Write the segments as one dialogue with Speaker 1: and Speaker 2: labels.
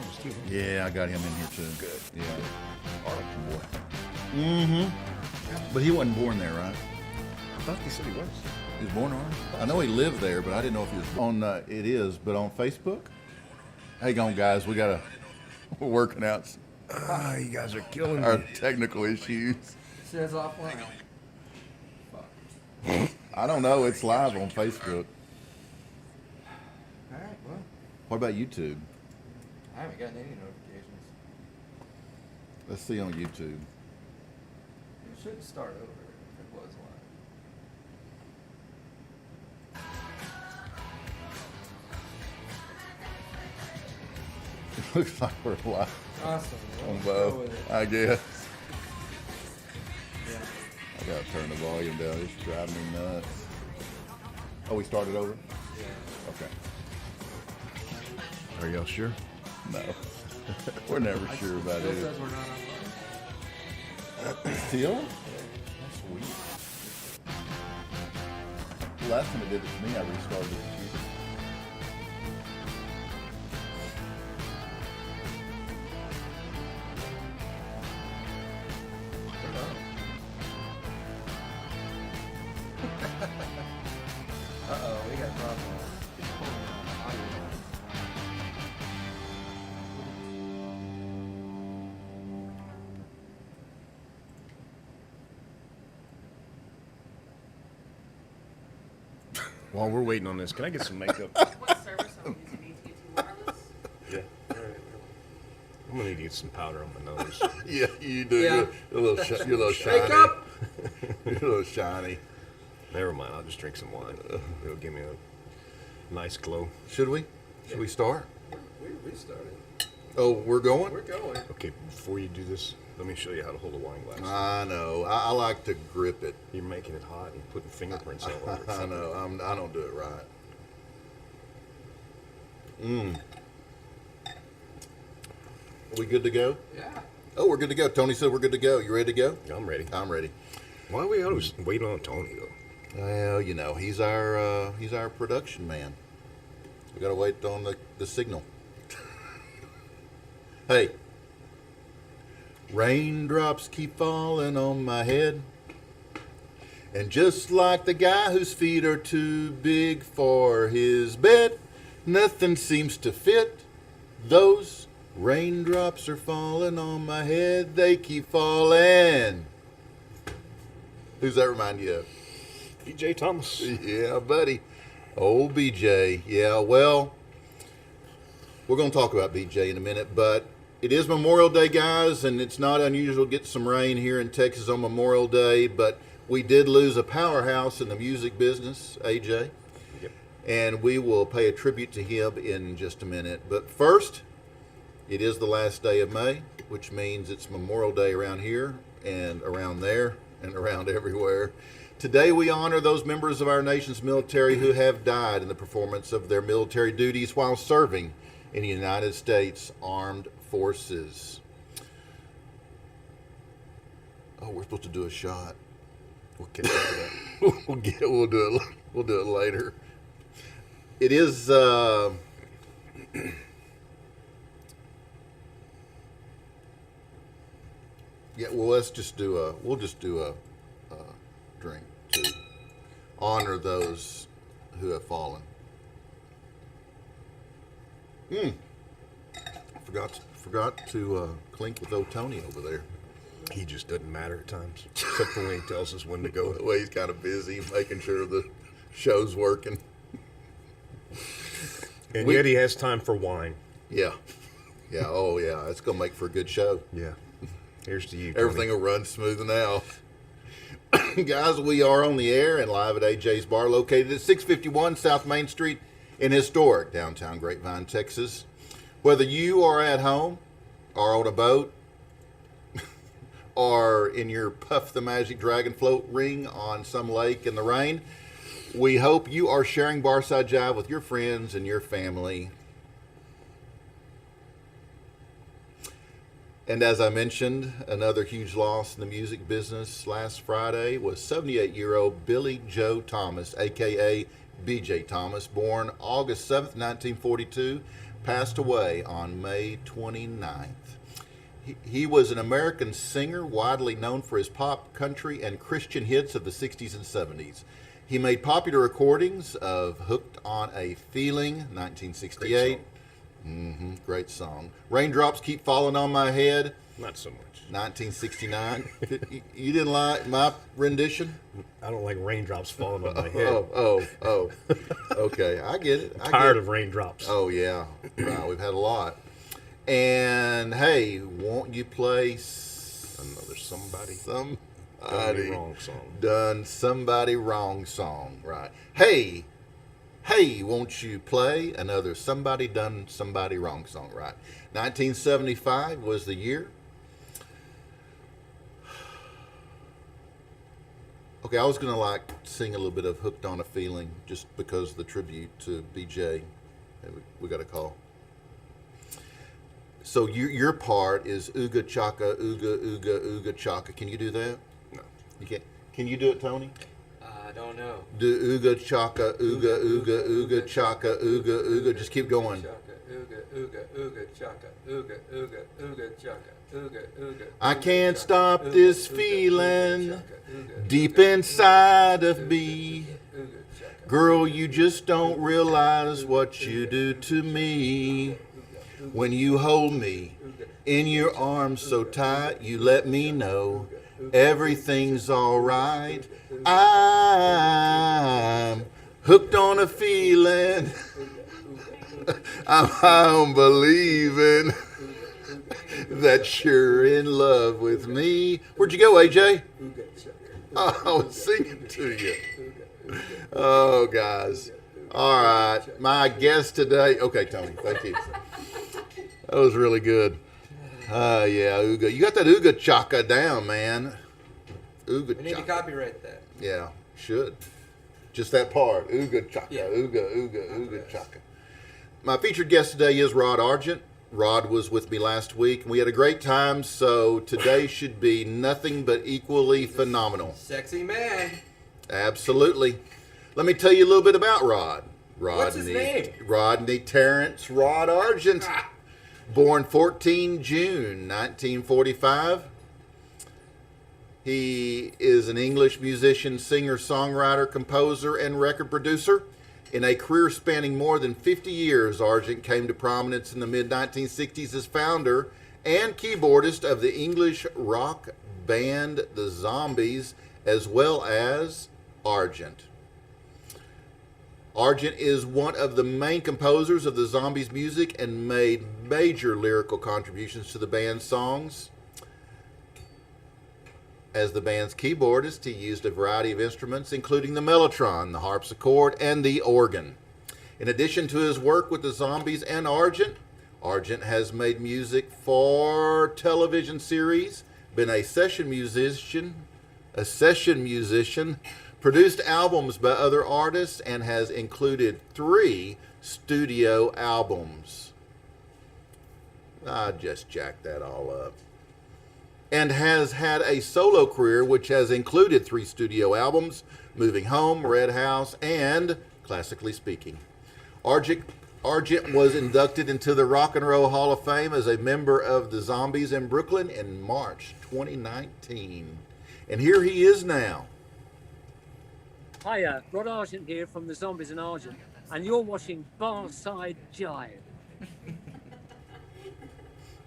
Speaker 1: Thomas, too.
Speaker 2: Yeah, I got him in here too.
Speaker 1: Good.
Speaker 2: Yeah.
Speaker 1: Arlington boy.
Speaker 2: But he wasn't born there, right?
Speaker 1: I thought he said he was.
Speaker 2: He was born Arlington? I know he lived there, but I didn't know if he was on, it is, but on Facebook? Hang on, guys. We're working out
Speaker 1: Ah, you guys are killing
Speaker 2: our
Speaker 1: me.
Speaker 2: technical issues.
Speaker 3: Says offline.
Speaker 2: I don't know. It's live on Facebook.
Speaker 3: All right, well,
Speaker 2: What about YouTube?
Speaker 3: I haven't gotten any notifications.
Speaker 2: Let's see on YouTube.
Speaker 3: It should start over if it was live.
Speaker 2: It looks like we're live
Speaker 3: Awesome.
Speaker 2: on
Speaker 3: Let's go
Speaker 2: both,
Speaker 3: with it.
Speaker 2: I guess.
Speaker 3: Yeah.
Speaker 2: I gotta turn the volume down. It's driving me nuts. Oh, we started over?
Speaker 3: Yeah.
Speaker 2: Okay.
Speaker 1: Are y'all sure?
Speaker 2: No. We're never sure about
Speaker 3: Still
Speaker 2: it.
Speaker 3: says we're not online.
Speaker 2: Still? That's weird. The last time it did it to me, I restarted the computer.
Speaker 3: Uh-oh, we got problems.
Speaker 1: While we're waiting on this, can I get some makeup?
Speaker 4: What service are we using? Need to get to wireless?
Speaker 1: Yeah. All right. I'm gonna need to get some powder on my nose.
Speaker 2: Yeah, you do.
Speaker 3: Yeah.
Speaker 2: You're a little, you're a little shiny.
Speaker 3: Wake up!
Speaker 2: You're a little shiny.
Speaker 1: Never mind. I'll just drink some wine. It'll give me a nice glow.
Speaker 2: Should we? Should we start?
Speaker 3: We started.
Speaker 2: Oh, we're going?
Speaker 3: We're going.
Speaker 1: Okay, before you do this, let me show you how to hold a wine glass.
Speaker 2: I know. I like to grip it.
Speaker 1: You're making it hot and putting fingerprints all over it.
Speaker 2: I know. I don't do it right. Mmm. Are we good to go?
Speaker 3: Yeah.
Speaker 2: Oh, we're good to go. Tony said we're good to go. You ready to go?
Speaker 1: I'm ready.
Speaker 2: I'm ready.
Speaker 1: Why are we always waiting on Tony, though?
Speaker 2: Well, you know, he's our production man. We gotta wait on the signal. Hey. Raindrops keep falling on my head. And just like the guy whose feet are too big for his bed, nothing seems to fit. Those raindrops are falling on my head. They keep falling. Who's that remind you of?
Speaker 1: BJ Thomas.
Speaker 2: Yeah, buddy. Old BJ. Yeah, well, we're going to talk about BJ in a minute, but it is Memorial Day, guys, and it's not unusual to get some rain here in Texas on Memorial Day, but we did lose a powerhouse in the music business, AJ,
Speaker 1: Yep.
Speaker 2: and we will pay a tribute to him in just a minute. But first, it is the last day of May, which means it's Memorial Day around here and around there and around everywhere. Today we honor those members of our nation's military who have died in the performance of their military duties while serving in the United States Armed Forces. Oh, we're supposed to do a shot.
Speaker 1: We'll get back to that.
Speaker 2: We'll do it later. It is yeah, well, we'll just do a drink to honor those who have fallen. Forgot to clink with old Tony over there.
Speaker 1: He just doesn't matter at times, except for when he tells us when to go.
Speaker 2: Well, he's kind of busy making sure the show's working.
Speaker 1: And yet he has time for wine.
Speaker 2: Yeah. Oh yeah, it's gonna make for a good show.
Speaker 1: Yeah. Here's to you, Tony.
Speaker 2: Everything will run smooth now. Guys, we are on the air and live at AJ's Bar, located at 651 South Main Street in historic downtown Grapevine, Texas. Whether you are at home or on a boat or in your Puff the Magic Dragon float ring on some lake in the rain, we hope you are sharing Barside Jive with your friends and your family. And as I mentioned, another huge loss in the music business last Friday was 78-year-old Billy Joe Thomas, a.k.a. BJ Thomas, born August 7th, 1942, passed away on May 29th. He was an American singer widely known for his pop, country, and Christian hits of the 60s and 70s. He made popular recordings of Hooked on a Feeling, 1968. Great song. Raindrops Keep Falling on My Head,
Speaker 1: Not so much.
Speaker 2: 1969. You didn't like my rendition?
Speaker 1: I don't like raindrops falling on my head.
Speaker 2: Oh. Okay, I get it.
Speaker 1: Tired of raindrops.
Speaker 2: Oh, yeah. Wow, we've had a lot. And, hey, won't you play
Speaker 1: Another somebody.
Speaker 2: somebody
Speaker 1: Done me wrong song.
Speaker 2: done somebody wrong song, right? Hey, won't you play another somebody done somebody wrong song, right? 1975 was the year. Okay, I was gonna sing a little bit of "Hooked on a Feeling" just because of the tribute to BJ. We got a call. So your part is ooga chaka, ooga ooga ooga chaka. Can you do that?
Speaker 1: No.
Speaker 2: You can't. Can you do it, Tony?
Speaker 3: I don't know.
Speaker 2: Do ooga chaka, ooga ooga ooga chaka, ooga ooga. Just keep going.
Speaker 3: Chaka, ooga, ooga, ooga, chaka, ooga, ooga, ooga, chaka, ooga, ooga.
Speaker 2: I
Speaker 3: ooga,
Speaker 2: can't
Speaker 3: chaka,
Speaker 2: stop
Speaker 3: ooga,
Speaker 2: this
Speaker 3: ooga, ooga,
Speaker 2: feeling
Speaker 3: chaka, ooga,
Speaker 2: deep
Speaker 3: ooga,
Speaker 2: inside of
Speaker 3: ooga,
Speaker 2: me.
Speaker 3: ooga, chaka,
Speaker 2: Girl, you just don't realize what you do to me. When you hold me in your arms so tight, you let me know everything's all right. I'm hooked on a feeling. I'm believing that you're in love with me. Where'd you go, AJ? Oh, I was singing to you. Oh, guys. All right. My guest today. Okay, Tony. Thank you. That was really good. Yeah, Ooga. You got that Ooga Chaka down, man. Ooga
Speaker 3: We need to
Speaker 2: Chaka.
Speaker 3: copyright that.
Speaker 2: Yeah, should. Just that part. Ooga Chaka.
Speaker 3: Yeah.
Speaker 2: Ooga Chaka. My featured guest today is Rod Argent. Rod was with me last week, and we had a great time, so today should be nothing but equally phenomenal.
Speaker 3: Sexy man.
Speaker 2: Absolutely. Let me tell you a little bit about Rod.
Speaker 3: What's his name?
Speaker 2: Rodney Terrence Rod Argent. Born 14 June 1945. He is an English musician, singer, songwriter, composer, and record producer. In a career spanning more than 50 years, Argent came to prominence in the mid-1960s as founder and keyboardist of the English rock band The Zombies, as well as Argent. Argent is one of the main composers of the Zombies music and made major lyrical contributions to the band's songs. As the band's keyboardist, he used a variety of instruments, including the mellotron, the harpsichord, and the organ. In addition to his work with the Zombies and Argent, Argent has made music for television series, been a session musician, produced albums by other artists, and has included 3 studio albums. I just jacked that all up. And has had a solo career which has included 3 studio albums, Moving Home, Red House, and Classically Speaking. Argent was inducted into the Rock and Roll Hall of Fame as a member of the Zombies in Brooklyn in March 2019. And here he is now.
Speaker 5: Hiya, Rod Argent here from the Zombies and Argent, and you're watching Barside Jive.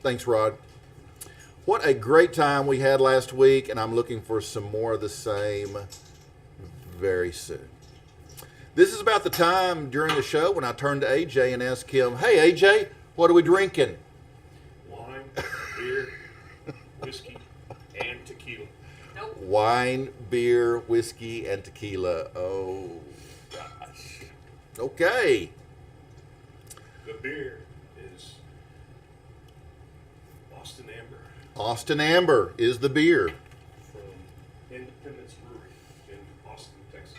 Speaker 2: Thanks, Rod. What a great time we had last week, and I'm looking for some more of the same very soon. This is about the time during the show when I turn to AJ and ask him, "Hey, AJ, what are we drinking?"
Speaker 1: Wine, beer, whiskey, and tequila.
Speaker 4: Nope.
Speaker 2: Wine, beer, whiskey, and tequila. Oh, gosh. Okay.
Speaker 1: The beer is Boston Amber
Speaker 2: Austin Amber is the beer.
Speaker 1: from Independence Brewery in Austin, Texas.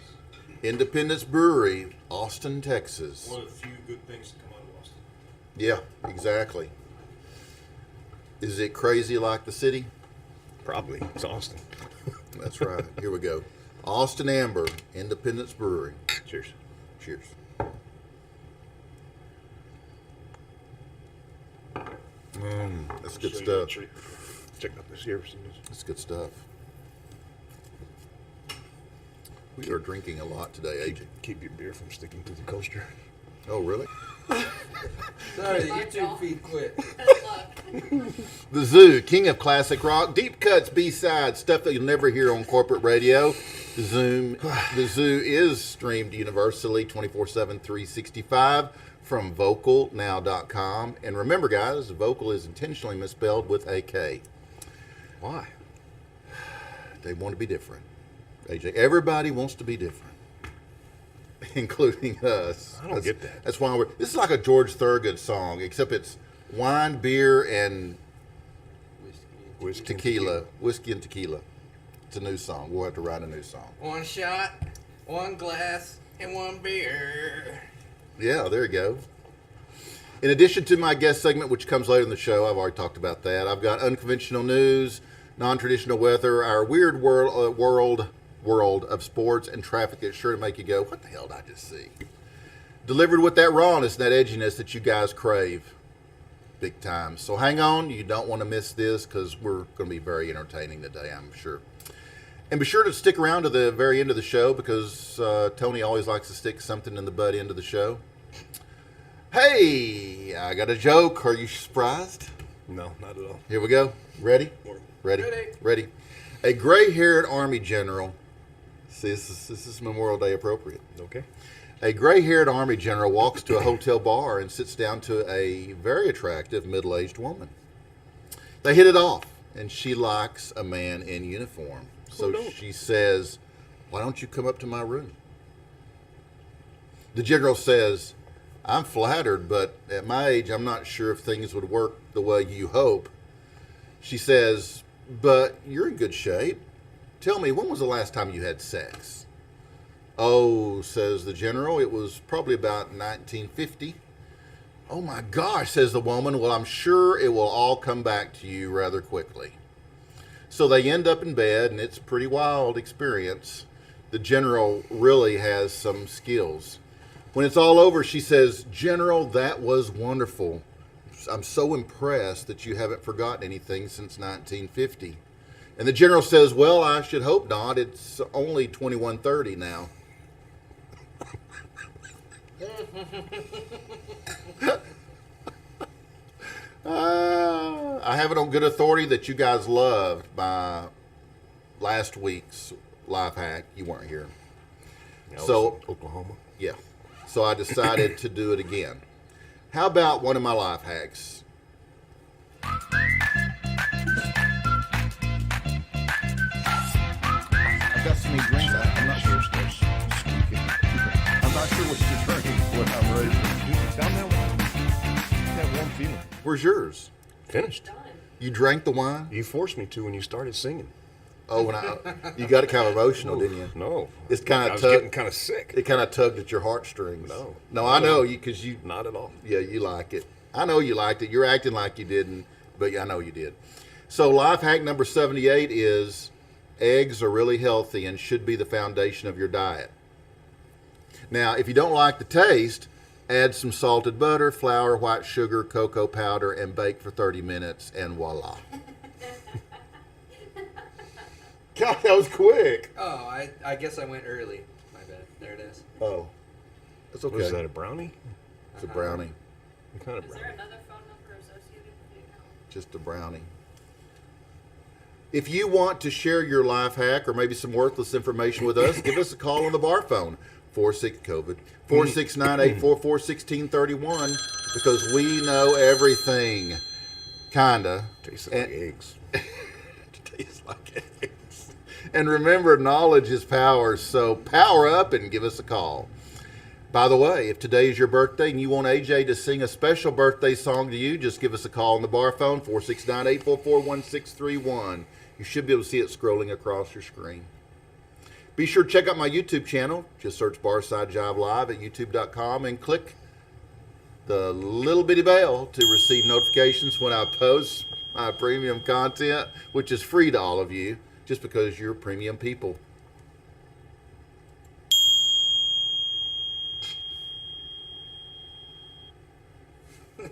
Speaker 2: Independence Brewery, Austin, Texas.
Speaker 1: One of the few good things to come out of Austin.
Speaker 2: Yeah, exactly. Is it crazy like the city?
Speaker 1: Probably. It's Austin.
Speaker 2: That's right. Here we go. Austin Amber, Independence Brewery.
Speaker 1: Cheers.
Speaker 2: Cheers. That's good
Speaker 1: Show you
Speaker 2: stuff.
Speaker 1: a treat. Check out this here.
Speaker 2: That's good stuff. We are drinking a lot today, AJ.
Speaker 1: Keep your beer from sticking to the coaster.
Speaker 2: Oh, really?
Speaker 3: Sorry, the
Speaker 4: Good luck,
Speaker 3: YouTube feed quit.
Speaker 4: Good luck.
Speaker 2: The Zoo, king of classic rock, deep cuts, B-sides, stuff that you'll never hear on corporate radio. The Zoo is streamed universally 24/7, 365 from vocalnow.com. And remember, guys, vocal is intentionally misspelled with a K.
Speaker 1: Why?
Speaker 2: They want to be different. AJ, everybody wants to be different, including us.
Speaker 1: I don't get that.
Speaker 2: That's why this is like a George Thorogood song, except it's wine, beer, and
Speaker 1: Whiskey.
Speaker 2: tequila. Whiskey and tequila. It's a new song. We'll have to write a new song.
Speaker 3: One shot, one glass, and one beer.
Speaker 2: Yeah, there you go. In addition to my guest segment, which comes later in the show, I've already talked about that. I've got unconventional news, non-traditional weather, our weird world of sports and traffic that's sure to make you go, what the hell did I just see? Delivered with that rawness and that edginess that you guys crave big time. So hang on. You don't want to miss this because we're going to be very entertaining today, I'm sure. And be sure to stick around to the very end of the show because Tony always likes to stick something in the butt end of the show. Hey, I got a joke. Are you surprised?
Speaker 1: No, not at all.
Speaker 2: Here we go. Ready? Ready? Ready. A gray-haired Army general. See, this is Memorial Day appropriate.
Speaker 1: Okay.
Speaker 2: A gray-haired Army general walks to a hotel bar and sits down to a very attractive middle-aged woman. They hit it off, and she likes a man in uniform. So she says, "Why don't you come up to my room?" The general says, "I'm flattered, but at my age, I'm not sure if things would work the way you hope." She says, "But you're in good shape. Tell me, when was the last time you had sex?" "Oh," says the general, "it was probably about 1950. "Oh my gosh," says the woman, "well, I'm sure it will all come back to you rather quickly." So they end up in bed, and it's a pretty wild experience. The general really has some skills. When it's all over, she says, "General, that was wonderful. I'm so impressed that you haven't forgotten anything since 1950. And the general says, "Well, I should hope not. It's only 21:30 now." I have it on good authority that you guys loved my last week's life hack. You weren't here.
Speaker 1: Yeah,
Speaker 2: So,
Speaker 1: Oklahoma.
Speaker 2: yeah. So I decided to do it again. How about one of my life hacks? I've got so many drinks. I'm not sure. I'm not sure what you're drinking when I'm ready.
Speaker 1: Down that one. That warm feeling.
Speaker 2: Where's yours?
Speaker 1: Finished.
Speaker 4: Done.
Speaker 2: You drank the wine?
Speaker 1: You forced me to when you started singing.
Speaker 2: Oh, you got it kind of emotional, didn't you?
Speaker 1: No.
Speaker 2: It's kind
Speaker 1: I
Speaker 2: of
Speaker 1: was
Speaker 2: tugged.
Speaker 1: getting kind of sick.
Speaker 2: It kind of tugged at your heartstrings.
Speaker 1: No.
Speaker 2: I know you because you.
Speaker 1: Not at all.
Speaker 2: Yeah, you like it. I know you liked it. You're acting like you didn't, but I know you did. So life hack number 78 is eggs are really healthy and should be the foundation of your diet. Now, if you don't like the taste, add some salted butter, flour, white sugar, cocoa powder, and bake for 30 minutes, and voila. God, that was quick.
Speaker 3: Oh, I guess I went early. My bad. There it is.
Speaker 2: Oh, that's okay.
Speaker 1: Was that a brownie?
Speaker 2: It's a brownie.
Speaker 1: What kind of
Speaker 4: Is there
Speaker 1: brownie?
Speaker 4: another phone number associated with the account?
Speaker 2: Just a brownie. If you want to share your life hack or maybe some worthless information with us, give us a call on the bar phone, 46-COVID, 4698441631, because we know everything, kinda.
Speaker 1: Tastes like
Speaker 2: And-
Speaker 1: eggs.
Speaker 2: Tastes like eggs. And remember, knowledge is power, so power up and give us a call. By the way, if today is your birthday and you want AJ to sing a special birthday song to you, just give us a call on the bar phone, 469-844-1631. You should be able to see it scrolling across your screen. Be sure to check out my YouTube channel. Just search Barside Jive Live at youtube.com and click the little bitty bell to receive notifications when I post my premium content, which is free to all of you, just because you're premium people.
Speaker 3: No,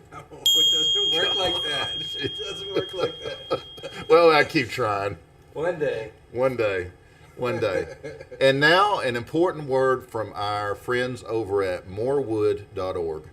Speaker 3: it doesn't work like that. It doesn't work like that.
Speaker 2: Well, I keep trying.
Speaker 3: One day.
Speaker 2: One day. One day. And now, an important word from our friends over at morewood.org.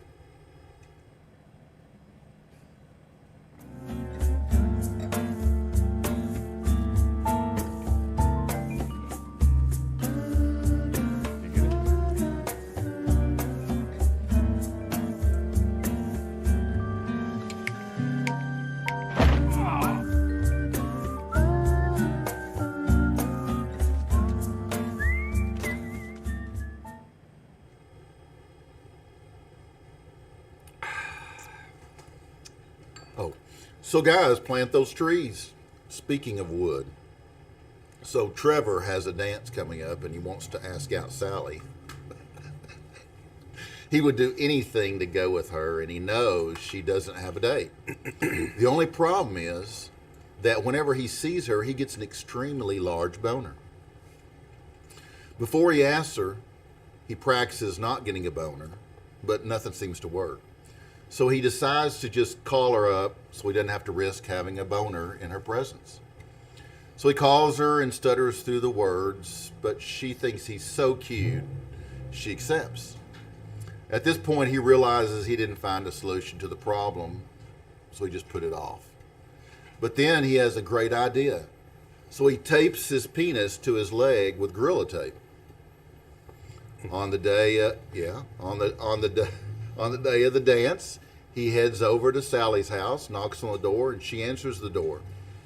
Speaker 2: Oh, so guys, plant those trees. Speaking of wood, so Trevor has a dance coming up and he wants to ask out Sally. He would do anything to go with her, and he knows she doesn't have a date. The only problem is that whenever he sees her, he gets an extremely large boner. Before he asks her, he practices not getting a boner, but nothing seems to work. So he decides to just call her up so he doesn't have to risk having a boner in her presence. So he calls her and stutters through the words, but she thinks he's so cute, she accepts. At this point, he realizes he didn't find a solution to the problem, so he just put it off. But then he has a great idea. So he tapes his penis to his leg with Gorilla Tape. On the day of the dance, he heads over to Sally's house, knocks on the door, and she answers the door.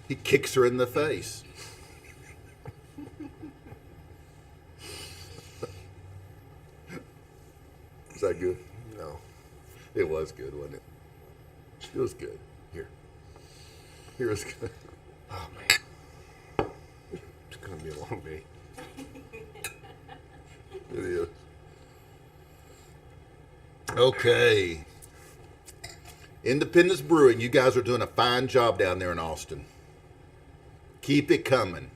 Speaker 2: He kicks her in the face. Is that good?
Speaker 1: No.
Speaker 2: It was good, wasn't it? It was good. Here is good.
Speaker 1: Oh, man. It's going to be a long day.
Speaker 2: It is. Okay. Independence Brewing, you guys are doing a fine job down there in Austin. Keep it coming.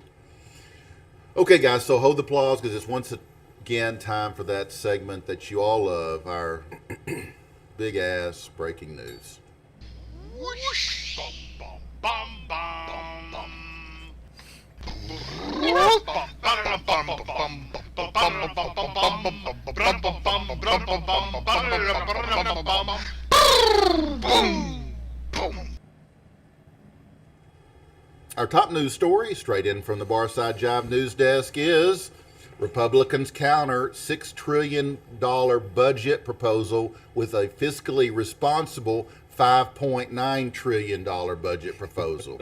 Speaker 2: Okay, guys, so hold the applause because it's once again time for that segment that you all love, our big ass breaking news.
Speaker 6: Whoosh, bum, bum, bum, bum,
Speaker 2: Our top news story, straight in from the Barside Jive news desk, is Republicans counter $6 trillion budget proposal with a fiscally responsible $5.9 trillion budget proposal.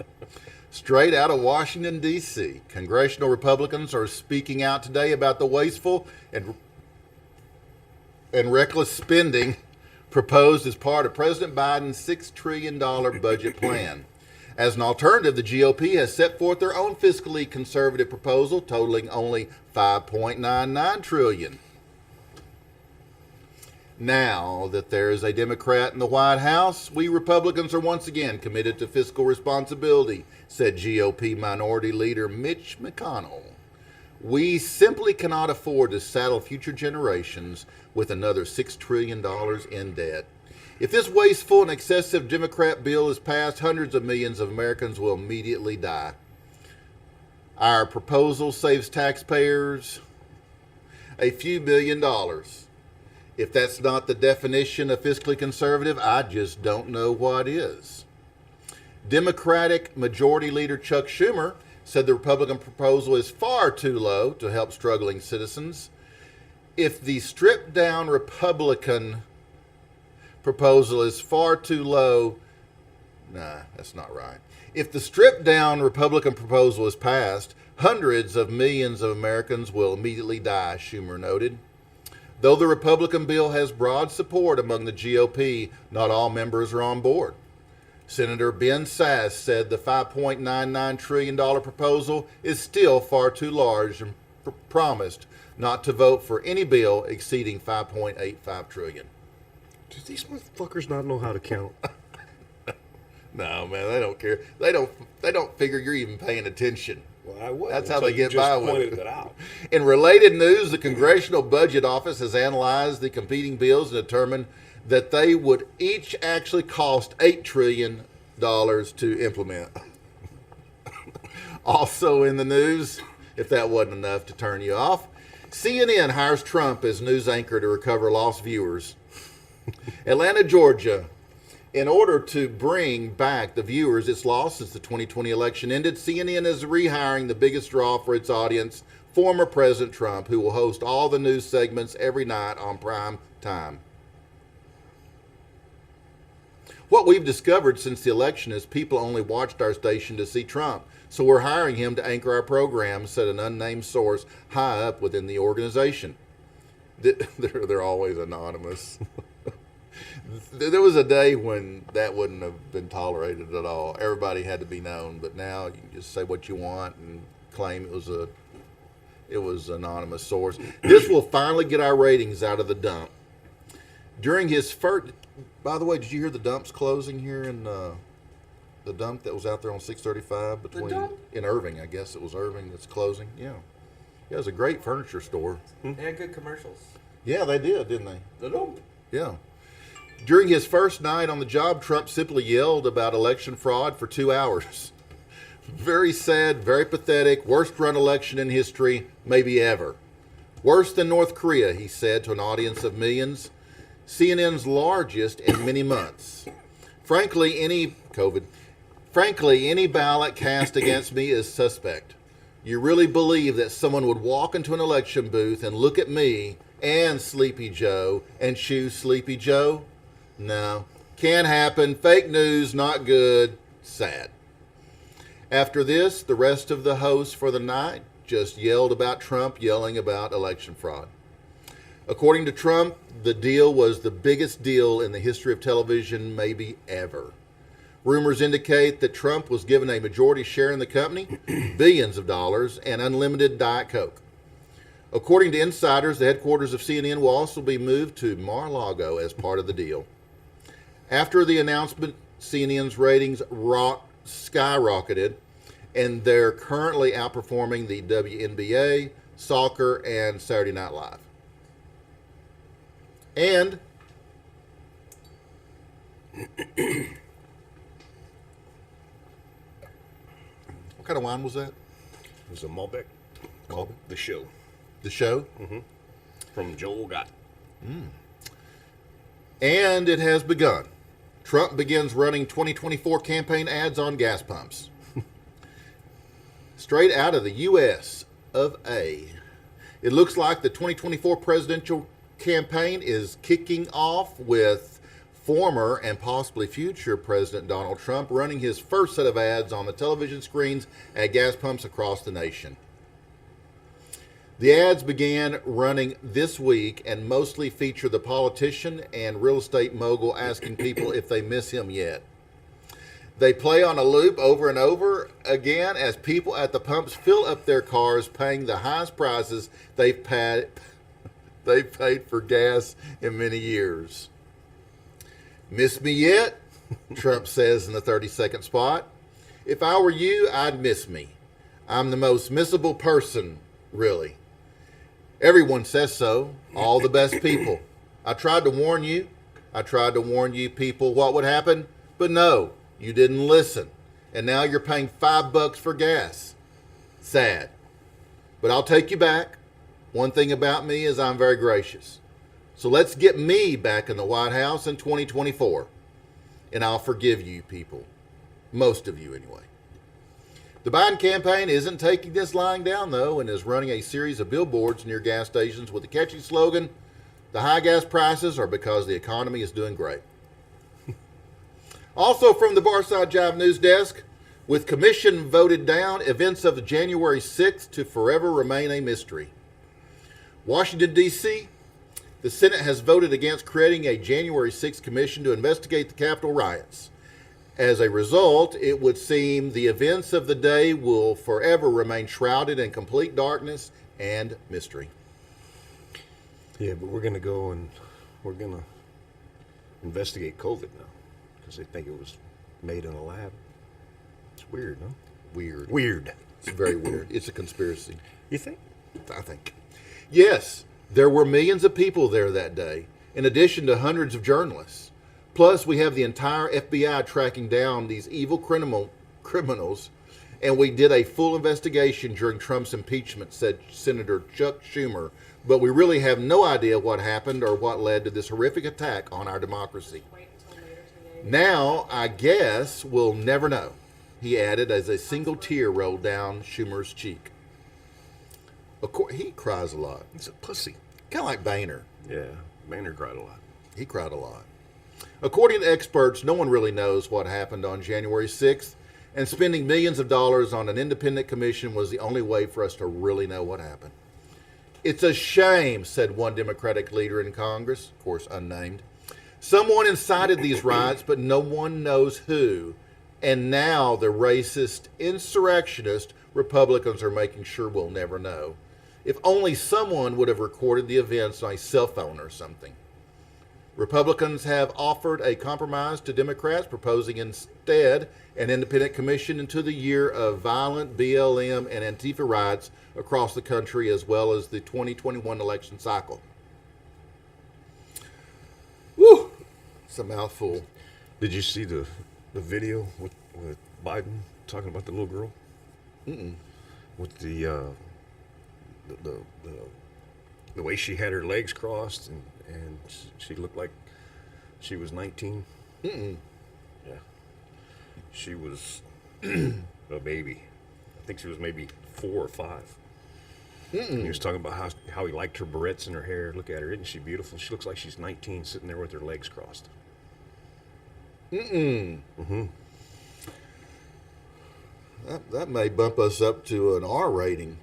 Speaker 2: Straight out of Washington, D.C., congressional Republicans are speaking out today about the wasteful and reckless spending proposed as part of President Biden's $6 trillion budget plan. As an alternative, the GOP has set forth their own fiscally conservative proposal totaling only $5.99 trillion. Now that there is a Democrat in the White House, we Republicans are once again committed to fiscal responsibility, said GOP Minority Leader Mitch McConnell. We simply cannot afford to saddle future generations with another $6 trillion in debt. If this wasteful and excessive Democrat bill is passed, hundreds of millions of Americans will immediately die. Our proposal saves taxpayers a few $1 billion. If that's not the definition of fiscally conservative, I just don't know what is. Democratic Majority Leader Chuck Schumer said the Republican proposal is far too low to help struggling citizens. If the stripped-down Republican proposal is far too low, that's not right. If the stripped-down Republican proposal is passed, hundreds of millions of Americans will immediately die, Schumer noted. Though the Republican bill has broad support among the GOP, not all members are on board. Senator Ben Sasse said the $5.99 trillion proposal is still far too large and promised not to vote for any bill exceeding $5.85 trillion.
Speaker 1: Do these motherfuckers not know how to count?
Speaker 2: No, man, they don't care. They don't figure you're even paying attention.
Speaker 1: Well, I was.
Speaker 2: That's how they get by with
Speaker 1: pointed
Speaker 2: it.
Speaker 1: it out.
Speaker 2: In related news, the Congressional Budget Office has analyzed the competing bills and determined that they would each actually cost $8 trillion to implement. Also in the news, if that wasn't enough to turn you off, CNN hires Trump as news anchor to recover lost viewers. Atlanta, Georgia. In order to bring back the viewers it's lost since the 2020 election ended, CNN is rehiring the biggest draw for its audience, former President Trump, who will host all the news segments every night on prime time. What we've discovered since the election is people only watched our station to see Trump, so we're hiring him to anchor our program, said an unnamed source high up within the organization. They're always anonymous. There was a day when that wouldn't have been tolerated at all. Everybody had to be known, but now you can just say what you want and claim it was an anonymous source. This will finally get our ratings out of the dump. During his first, by the way, did you hear the dump's closing here in the dump that was out there on 635 between in Irving? I guess it was Irving that's closing. Yeah, it was a great furniture store.
Speaker 3: They had good commercials.
Speaker 2: Yeah, they did, didn't they?
Speaker 3: The dump.
Speaker 2: Yeah. During his first night on the job, Trump simply yelled about election fraud for 2 hours. Very sad, very pathetic, worst run election in history, maybe ever. Worse than North Korea, he said to an audience of millions. CNN's largest in many months. Frankly, any ballot cast against me is suspect. You really believe that someone would walk into an election booth and look at me and Sleepy Joe and choose Sleepy Joe? No. Can't happen. Fake news, not good. Sad. After this, the rest of the hosts for the night just yelled about Trump yelling about election fraud. According to Trump, the deal was the biggest deal in the history of television, maybe ever. Rumors indicate that Trump was given a majority share in the company, billions of dollars, and unlimited Diet Coke. According to insiders, the headquarters of CNN will also be moved to Mar-a-Lago as part of the deal. After the announcement, CNN's ratings skyrocketed, and they're currently outperforming the WNBA, soccer, and Saturday Night Live. And what kind of wine was that?
Speaker 1: It was a Malbec called The Show.
Speaker 2: The Show?
Speaker 1: From Joel Gott.
Speaker 2: And it has begun. Trump begins running 2024 campaign ads on gas pumps. Straight out of the U.S. of A. It looks like the 2024 presidential campaign is kicking off with former and possibly future President Donald Trump running his first set of ads on the television screens at gas pumps across the nation. The ads began running this week and mostly feature the politician and real estate mogul asking people if they miss him yet. They play on a loop over and over again as people at the pumps fill up their cars, paying the highest prices they've paid for gas in many years. Miss me yet? Trump says in the 30-second spot. If I were you, I'd miss me. I'm the most missable person, really. Everyone says so. All the best people. I tried to warn you. I tried to warn you people what would happen, but no, you didn't listen. And now you're paying $5 for gas. Sad. But I'll take you back. One thing about me is I'm very gracious. So let's get me back in the White House in 2024. And I'll forgive you people. Most of you anyway. The Biden campaign isn't taking this lying down, though, and is running a series of billboards near gas stations with the catchy slogan, "The high gas prices are because the economy is doing great." Also from the Barside Jive news desk, with commission voted down, events of the January 6th to forever remain a mystery. Washington, D.C., the Senate has voted against creating a January 6th commission to investigate the Capitol riots. As a result, it would seem the events of the day will forever remain shrouded in complete darkness and mystery.
Speaker 1: Yeah, but we're going to go and we're going to investigate COVID now because they think it was made in a lab. It's weird, huh?
Speaker 2: Weird.
Speaker 1: Weird.
Speaker 2: It's very weird. It's a conspiracy.
Speaker 1: You think?
Speaker 2: I think. Yes, there were millions of people there that day, in addition to hundreds of journalists. Plus, we have the entire FBI tracking down these evil criminals, and we did a full investigation during Trump's impeachment, said Senator Chuck Schumer. But we really have no idea what happened or what led to this horrific attack on our democracy.
Speaker 4: Wait until later today.
Speaker 2: Now, I guess we'll never know, he added as a single tear rolled down Schumer's cheek. Of course, he cries a lot.
Speaker 1: He's a pussy.
Speaker 2: Kind of like Boehner.
Speaker 1: Yeah, Maynard cried a lot.
Speaker 2: He cried a lot. According to experts, no one really knows what happened on January 6th, and spending millions of dollars on an independent commission was the only way for us to really know what happened. It's a shame, said one Democratic leader in Congress, of course unnamed. Someone incited these riots, but no one knows who. And now the racist, insurrectionist Republicans are making sure we'll never know. If only someone would have recorded the events on a cell phone or something. Republicans have offered a compromise to Democrats, proposing instead an independent commission into the year of violent BLM and Antifa riots across the country, as well as the 2021 election cycle. Woo! It's a mouthful.
Speaker 1: Did you see the video with Biden talking about the little girl?
Speaker 2: Mm-mm.
Speaker 1: With the way she had her legs crossed and she looked like she was 19.
Speaker 2: Mm-mm.
Speaker 1: Yeah. She was a baby. I think she was maybe 4 or 5.
Speaker 2: Mm-mm.
Speaker 1: He was talking about how he liked her barrettes in her hair. Look at her. Isn't she beautiful? She looks like she's 19 sitting there with her legs crossed.
Speaker 2: Mm-mm.
Speaker 1: Mm-hmm.
Speaker 2: That may bump us up to an R rating.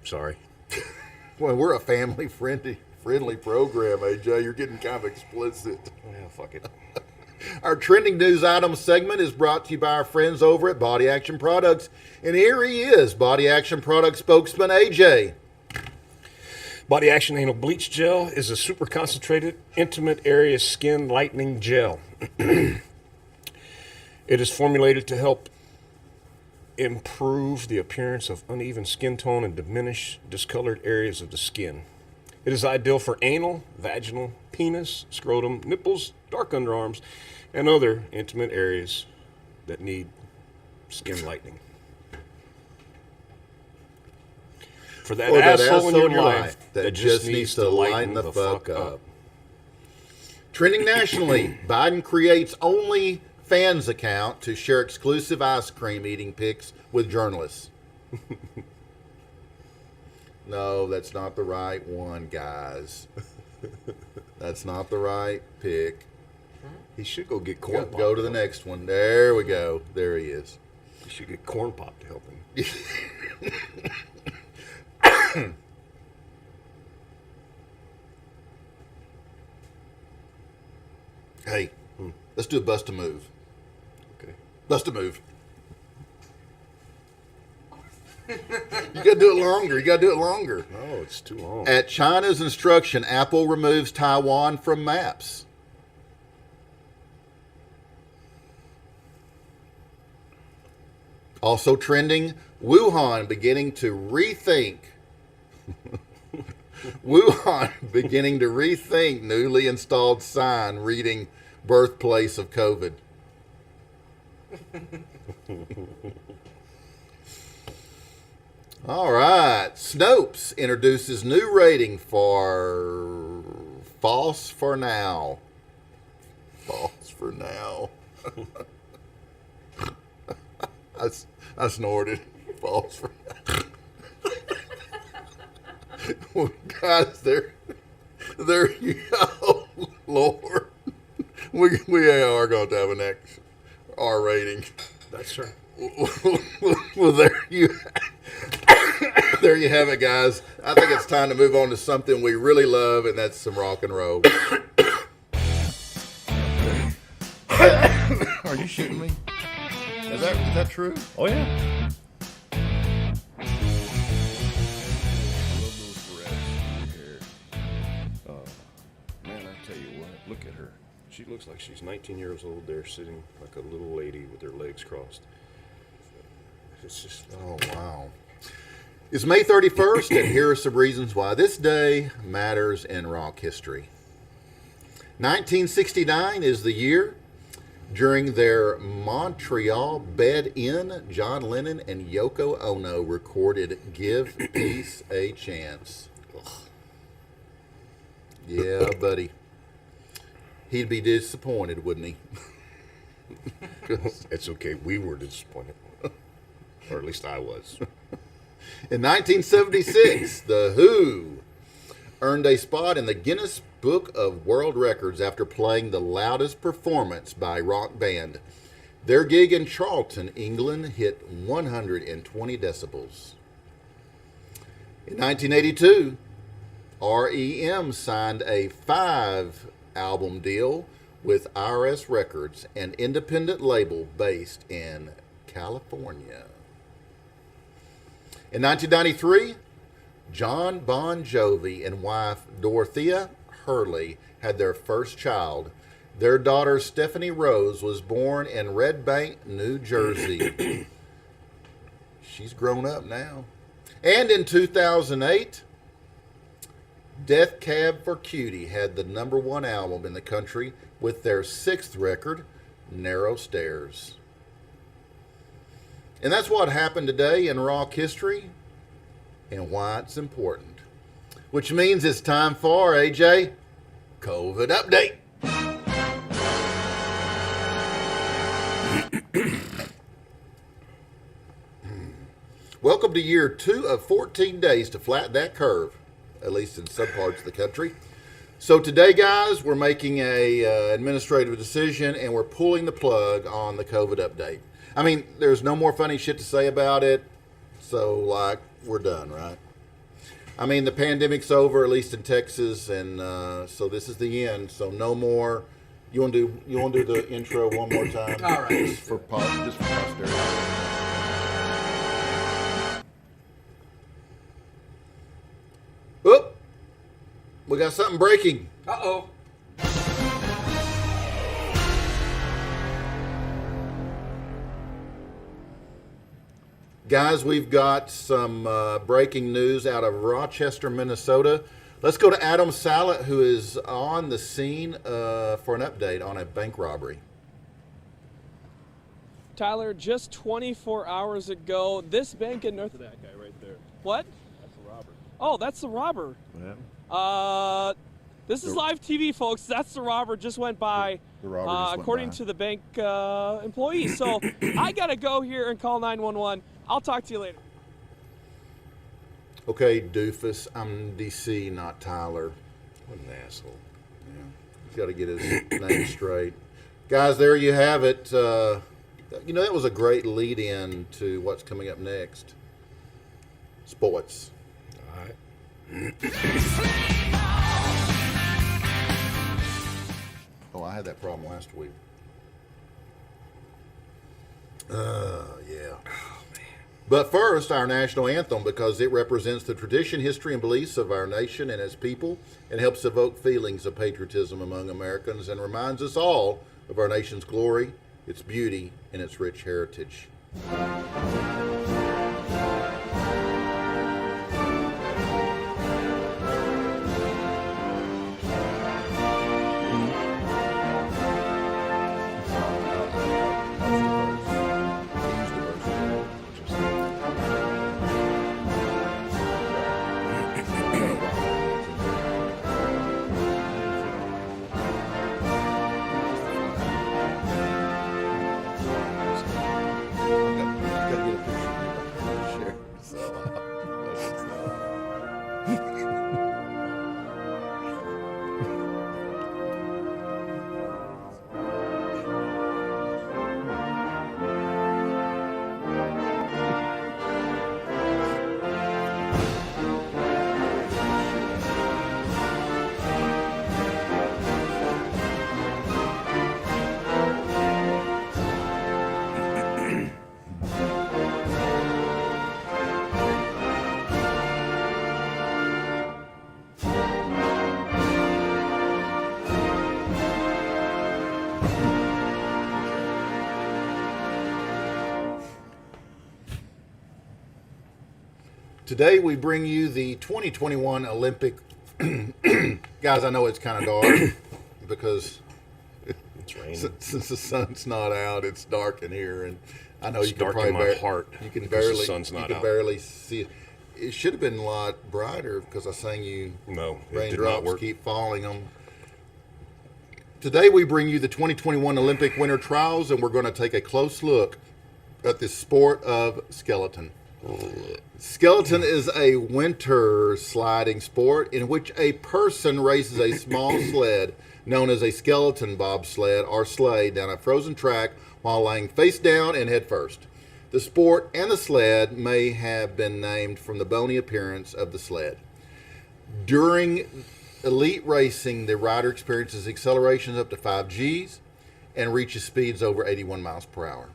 Speaker 1: Sorry.
Speaker 2: Well, we're a family-friendly program, AJ. You're getting kind of explicit.
Speaker 1: Well, fuck it.
Speaker 2: Our trending news item segment is brought to you by our friends over at Body Action Products. And here he is, Body Action Products spokesman AJ.
Speaker 1: Body Action Anal Bleach Gel is a super concentrated, intimate area skin lightening gel. It is formulated to help improve the appearance of uneven skin tone and diminish discolored areas of the skin. It is ideal for anal, vaginal, penis, scrotum, nipples, dark underarms, and other intimate areas that need skin lightening. For that, asshole in your life that just needs to lighten the fuck up.
Speaker 2: Trending nationally, Biden creates OnlyFans account to share exclusive ice cream eating pics with journalists. No, that's not the right one, guys. That's not the right pic.
Speaker 1: He should go get corn pop.
Speaker 2: Go to the next one. There we go. There he is.
Speaker 1: He should get corn pop to help him.
Speaker 2: Hey, let's do a bust a move.
Speaker 1: Okay.
Speaker 2: Bust a move. You gotta do it longer.
Speaker 1: No, it's too long.
Speaker 2: At China's instruction, Apple removes Taiwan from maps. Also trending, Wuhan beginning to rethink newly installed sign reading birthplace of COVID. All right. Snopes introduces new rating for false for now. False for now. I snorted. False for now. Well, guys, there you go. Lord. We are going to have an R rating.
Speaker 1: That's right.
Speaker 2: Well, there you have it, guys. I think it's time to move on to something we really love, and that's some rock and roll. Are you shooting me? Is that true?
Speaker 1: Oh, yeah.
Speaker 2: I love those barrettes in your hair.
Speaker 1: Man, I tell you what, look at her. She looks like she's 19 years old there, sitting like a little lady with her legs crossed. It's just...
Speaker 2: Oh, wow. It's May 31st, and here are some reasons why this day matters in rock history. 1969 is the year. During their Montreal bed-in, John Lennon and Yoko Ono recorded Give Peace a Chance. Yeah, buddy. He'd be disappointed, wouldn't he?
Speaker 1: It's okay. We were disappointed. Or at least I was.
Speaker 2: In 1976, The Who earned a spot in the Guinness Book of World Records after playing the loudest performance by a rock band. Their gig in Charlton, England, hit 120 decibels. In 1982, REM signed a 5-album deal with IRS Records, an independent label based in California. In 1993, John Bon Jovi and wife Dorothea Hurley had their first child. Their daughter Stephanie Rose was born in Red Bank, New Jersey. She's grown up now. And in 2008, Death Cab for Cutie had the #1 album in the country with their 6th record, Narrow Stairs. And that's what happened today in rock history and why it's important. Which means it's time for, AJ, COVID update. Welcome to year 2 of 14 days to flatten that curve, at least in some parts of the country. So today, guys, we're making a administrative decision and we're pulling the plug on the COVID update. I mean, there's no more funny shit to say about it, so like we're done, right? I mean, the pandemic's over, at least in Texas, and so this is the end. So no more. You want to do the intro one more time?
Speaker 3: All right.
Speaker 2: Just for posterity. Oop! We got something breaking.
Speaker 3: Uh-oh.
Speaker 2: Guys, we've got some breaking news out of Rochester, Minnesota. Let's go to Adam Sallet, who is on the scene for an update on a bank robbery.
Speaker 7: Tyler, just 24 hours ago, this bank in North...
Speaker 8: That guy right there.
Speaker 7: What?
Speaker 8: That's a robber.
Speaker 7: Oh, that's the robber.
Speaker 8: Yeah.
Speaker 7: This is live TV, folks. That's the robber just went by,
Speaker 8: The robber just went
Speaker 7: according
Speaker 8: by.
Speaker 7: to the bank employees. So I got to go here and call 911. I'll talk to you later.
Speaker 2: Okay, doofus, I'm DC, not Tyler.
Speaker 1: What an asshole.
Speaker 2: Yeah, he's got to get his name straight. Guys, there you have it. You know, that was a great lead-in to what's coming up next. Sports.
Speaker 1: All right.
Speaker 2: Oh, I had that problem last week. Yeah. But first, our national anthem, because it represents the tradition, history, and beliefs of our nation and its people, and helps evoke feelings of patriotism among Americans, and reminds us all of our nation's glory, its beauty, and its rich heritage. Today we bring you the 2021 Olympic. Guys, I know it's kind of dark, because
Speaker 1: It's raining.
Speaker 2: since the sun's not out, it's dark in here, and I know
Speaker 1: It's
Speaker 2: you can
Speaker 1: dark in
Speaker 2: probably
Speaker 1: my heart
Speaker 2: you can
Speaker 1: because the
Speaker 2: barely
Speaker 1: sun's not
Speaker 2: you can
Speaker 1: out.
Speaker 2: barely see it. It should have been a lot brighter because I sang you
Speaker 1: No, it did not
Speaker 2: raindrops
Speaker 1: work.
Speaker 2: keep falling on. Today we bring you the 2021 Olympic Winter Trials, and we're going to take a close look at the sport of skeleton. Skeleton is a winter sliding sport in which a person races a small sled known as a skeleton bobsled or sleigh down a frozen track while laying face down and head first. The sport and the sled may have been named from the bony appearance of the sled. During elite racing, the rider experiences accelerations up to 5 Gs and reaches speeds over 81 miles per hour.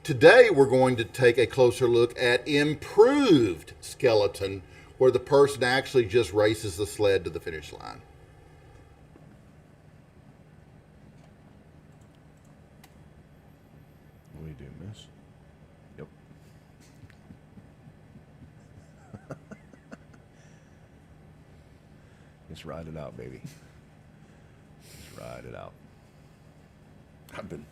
Speaker 2: Today, we're going to take a closer look at improved skeleton, where the person actually just races the sled to the finish line.
Speaker 8: What are you doing, miss? Yep. Just ride it out, baby. Just ride it out. I've been.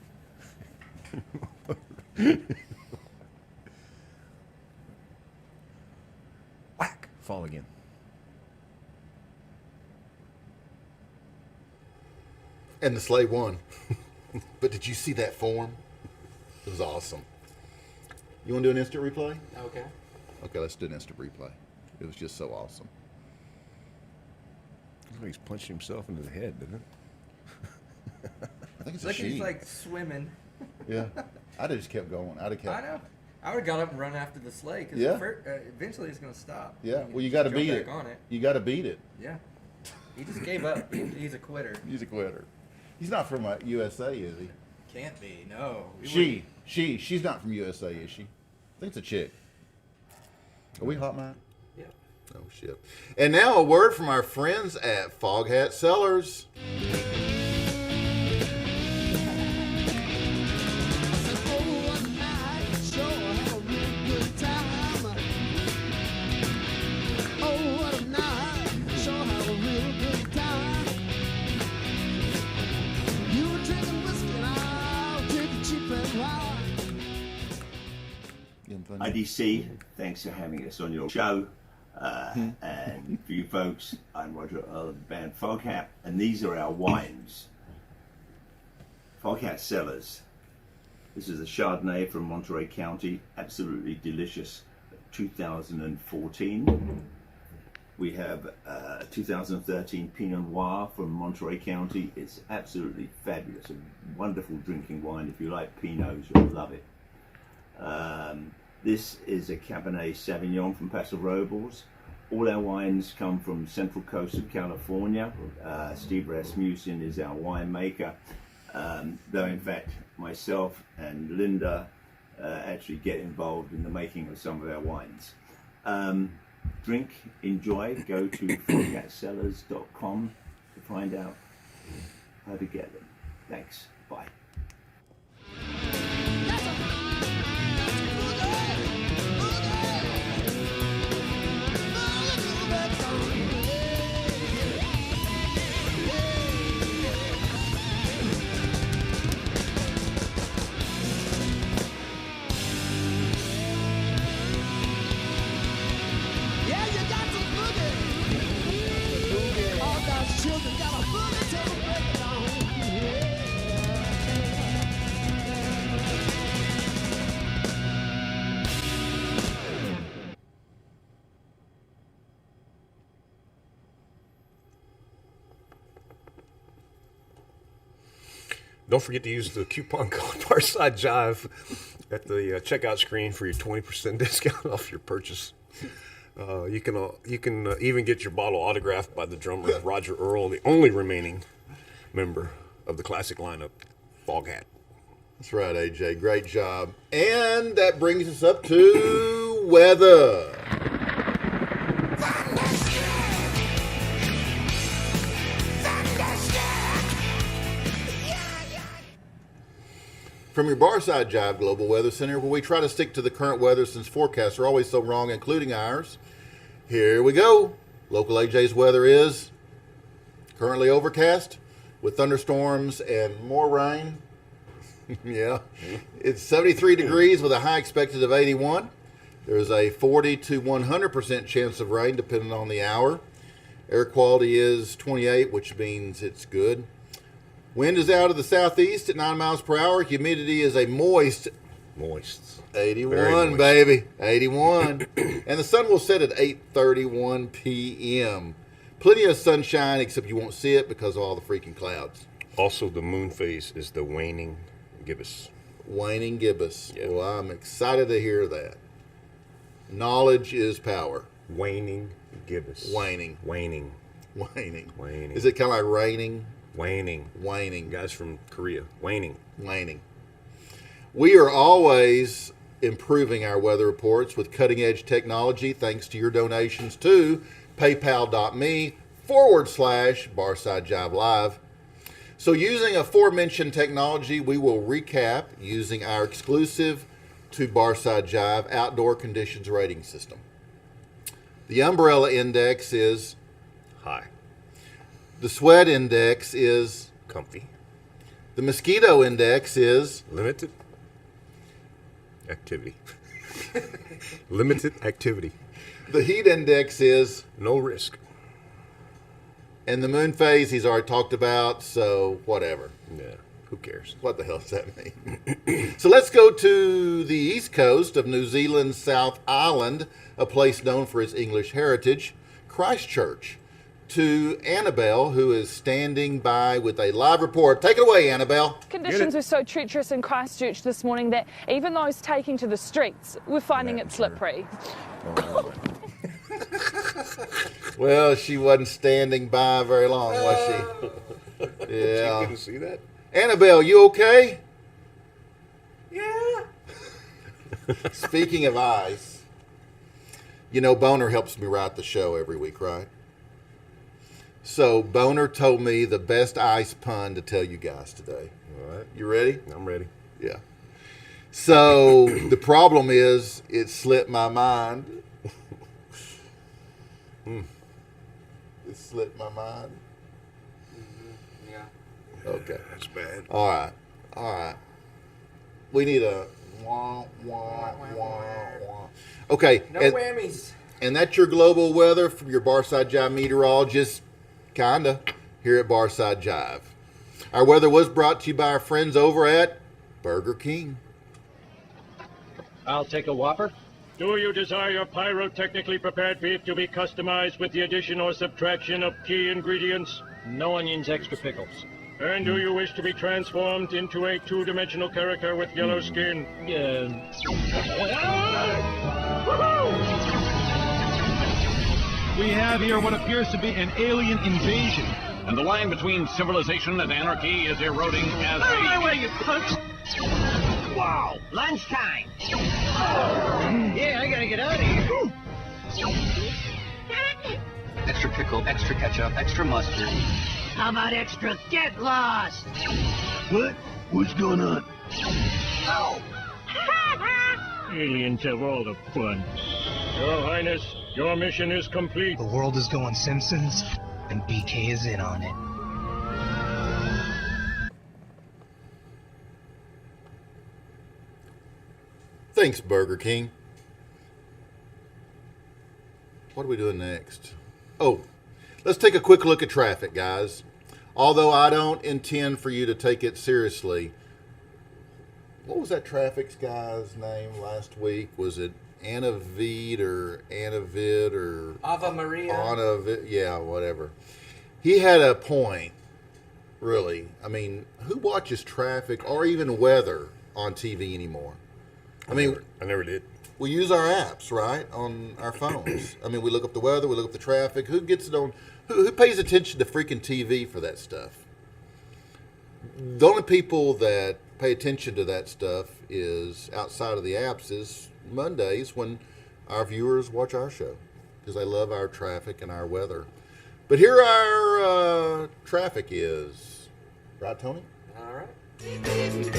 Speaker 8: Whack! Fall again.
Speaker 2: And the sleigh won. But did you see that form? It was awesome. You want to do an instant replay?
Speaker 3: Okay.
Speaker 2: Okay, let's do an instant replay. It was just so awesome.
Speaker 8: Looks like he's punched himself into the head, didn't it?
Speaker 2: I think it's
Speaker 9: Look,
Speaker 2: a
Speaker 9: he's
Speaker 2: she.
Speaker 9: like swimming.
Speaker 2: Yeah. I'd have just kept going. I'd have kept.
Speaker 9: I know. I would have got up and run after the sleigh because
Speaker 2: Yeah.
Speaker 9: eventually it's going to stop.
Speaker 2: Yeah.
Speaker 9: You
Speaker 2: Well, you
Speaker 9: just
Speaker 2: got to
Speaker 9: jump
Speaker 2: beat
Speaker 9: back
Speaker 2: it.
Speaker 9: on it.
Speaker 2: You got to beat it.
Speaker 9: Yeah. He just gave up. He's a quitter.
Speaker 2: He's a quitter. He's not from USA, is he?
Speaker 9: Can't be. No.
Speaker 2: She's not from USA, is she? I think it's a chick. Are we hot, Mike?
Speaker 3: Yeah.
Speaker 2: Oh, shit. And now a word from our friends at Fog Hat Sellers.
Speaker 10: IDC, thanks for having us on your show. And for you folks, I'm Roger of the band Foghat, and these are our wines. Foghat Cellars. This is a Chardonnay from Monterey County, absolutely delicious, 2014. We have 2013 Pinot Noir from Monterey County. It's absolutely fabulous, a wonderful drinking wine. If you like Pinots, you'll love it. This is a Cabernet Sauvignon from Paso Robles. All our wines come from Central Coast of California. Steve Rasmussen is our winemaker. Though in fact, myself and Linda actually get involved in the making of some of our wines. Drink, enjoy, go to foghatsellers.com to find out how to get them. Thanks, bye.
Speaker 1: Don't forget to use the coupon code Barside Jive at the checkout screen for your 20% discount off your purchase. You can even get your bottle autographed by the drummer Roger Earl, the only remaining member of the classic lineup, Foghat.
Speaker 2: That's right, AJ. Great job. And that brings us up to weather. From your Barside Jive Global Weather Center, where we try to stick to the current weather since forecasts are always so wrong, including ours. Here we go. Local AJ's weather is currently overcast, with thunderstorms and more rain. Yeah. It's 73 degrees with a high expected of 81. There's a 40 to 100% chance of rain depending on the hour. Air quality is 28, which means it's good. Wind is out of the southeast at 9 miles per hour. Humidity is a moist 81,
Speaker 1: Very moist.
Speaker 2: baby. 81. And the sun will set at 8:31 p.m. Plenty of sunshine, except you won't see it because of all the freaking clouds.
Speaker 1: Also, the moon phase is the waning gibbous.
Speaker 2: Waning gibbous.
Speaker 1: Yeah.
Speaker 2: Well, I'm excited to hear that. Knowledge is power.
Speaker 1: Waning gibbous.
Speaker 2: Waning.
Speaker 1: Waning.
Speaker 2: Waning.
Speaker 1: Waning.
Speaker 2: Is it kind of like raining?
Speaker 1: Waning.
Speaker 2: Waning.
Speaker 1: Guys from Korea. Waning.
Speaker 2: Waning. We are always improving our weather reports with cutting-edge technology thanks to your donations to paypal.me/Barside Jive Live. So using aforementioned technology, we will recap using our exclusive to Barside Jive outdoor conditions rating system. The umbrella index is
Speaker 1: High.
Speaker 2: the sweat index is
Speaker 1: Comfy.
Speaker 2: the mosquito index is
Speaker 1: Limited activity. Limited activity.
Speaker 2: the heat index is,
Speaker 1: No risk.
Speaker 2: and the moon phase he's already talked about, so whatever.
Speaker 1: Yeah. Who cares?
Speaker 2: What the hell does that mean? So let's go to the east coast of New Zealand's South Island, a place known for its English heritage, Christchurch, to Annabelle, who is standing by with a live report. Take it away, Annabelle.
Speaker 11: Conditions were so treacherous in Christchurch this morning that even those taking to the streets were finding it slippery.
Speaker 2: Well, she wasn't standing by very long, was she? Yeah.
Speaker 1: You couldn't see that?
Speaker 2: Annabelle, you okay? Yeah. Speaking of ice, you know, Boner helps me write the show every week, right? So Boner told me the best ice pun to tell you guys today.
Speaker 1: All right.
Speaker 2: You ready?
Speaker 1: I'm ready.
Speaker 2: Yeah. So the problem is it slipped my mind. It slipped my mind.
Speaker 3: Yeah.
Speaker 2: Okay.
Speaker 1: That's bad.
Speaker 2: All right. All right. We need a wah, wah, wah, wah. Okay.
Speaker 9: No
Speaker 2: and,
Speaker 9: whammies.
Speaker 2: and that's your global weather from your Barside Jive meteorologist, kinda, here at Barside Jive. Our weather was brought to you by our friends over at Burger King.
Speaker 12: I'll take a Whopper. Do you desire your pyrotechnically prepared beef to be customized with the addition or subtraction of key ingredients? No onions, extra pickles. And do you wish to be transformed into a two-dimensional character with yellow skin?
Speaker 13: We have here what appears to be an alien invasion. And the line between civilization and anarchy is eroding as
Speaker 12: Out of my way, you punks!
Speaker 13: Wow!
Speaker 12: Lunchtime! Yeah, I gotta get out of here.
Speaker 14: Extra pickle, extra ketchup, extra mustard.
Speaker 12: How about extra get lost?
Speaker 14: What? What's going on?
Speaker 12: Oh! Aliens have all the fun. Your Highness, your mission is complete.
Speaker 15: The world is going Simpsons, and BK is in on it.
Speaker 2: Thanks, Burger King. What are we doing next? Oh, let's take a quick look at traffic, guys. Although I don't intend for you to take it seriously. What was that traffic guy's name last week? Was it Anavid or Anavid or
Speaker 9: Ava Maria?
Speaker 2: Anavid? Yeah, whatever. He had a point, really. I mean, who watches traffic or even weather on TV anymore? I
Speaker 1: never did.
Speaker 2: We use our apps, right, on our phones. I mean, we look up the weather, we look up the traffic. Who gets it on? Who pays attention to freaking TV for that stuff? The only people that pay attention to that stuff is outside of the apps is Mondays when our viewers watch our show because they love our traffic and our weather. But here our traffic is. Right, Tony?
Speaker 9: All right.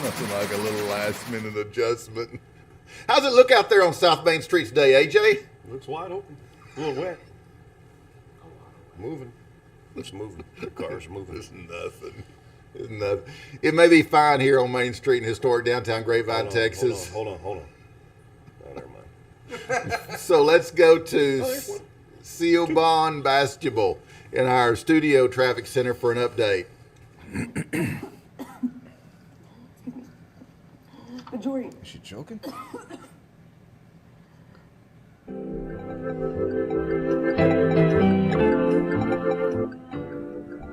Speaker 2: Nothing like a little last minute adjustment. How's it look out there on South Main Street today, AJ?
Speaker 1: Looks wide open. A little wet. Moving. It's moving. The car's moving.
Speaker 2: It's nothing. It's nothing. It may be fine here on Main Street in historic downtown Grapevine, Texas.
Speaker 1: Hold on. Oh, never mind.
Speaker 2: So let's go to Sealbahn Basketball in our studio traffic center for an update.
Speaker 16: Jory.
Speaker 8: Is she joking?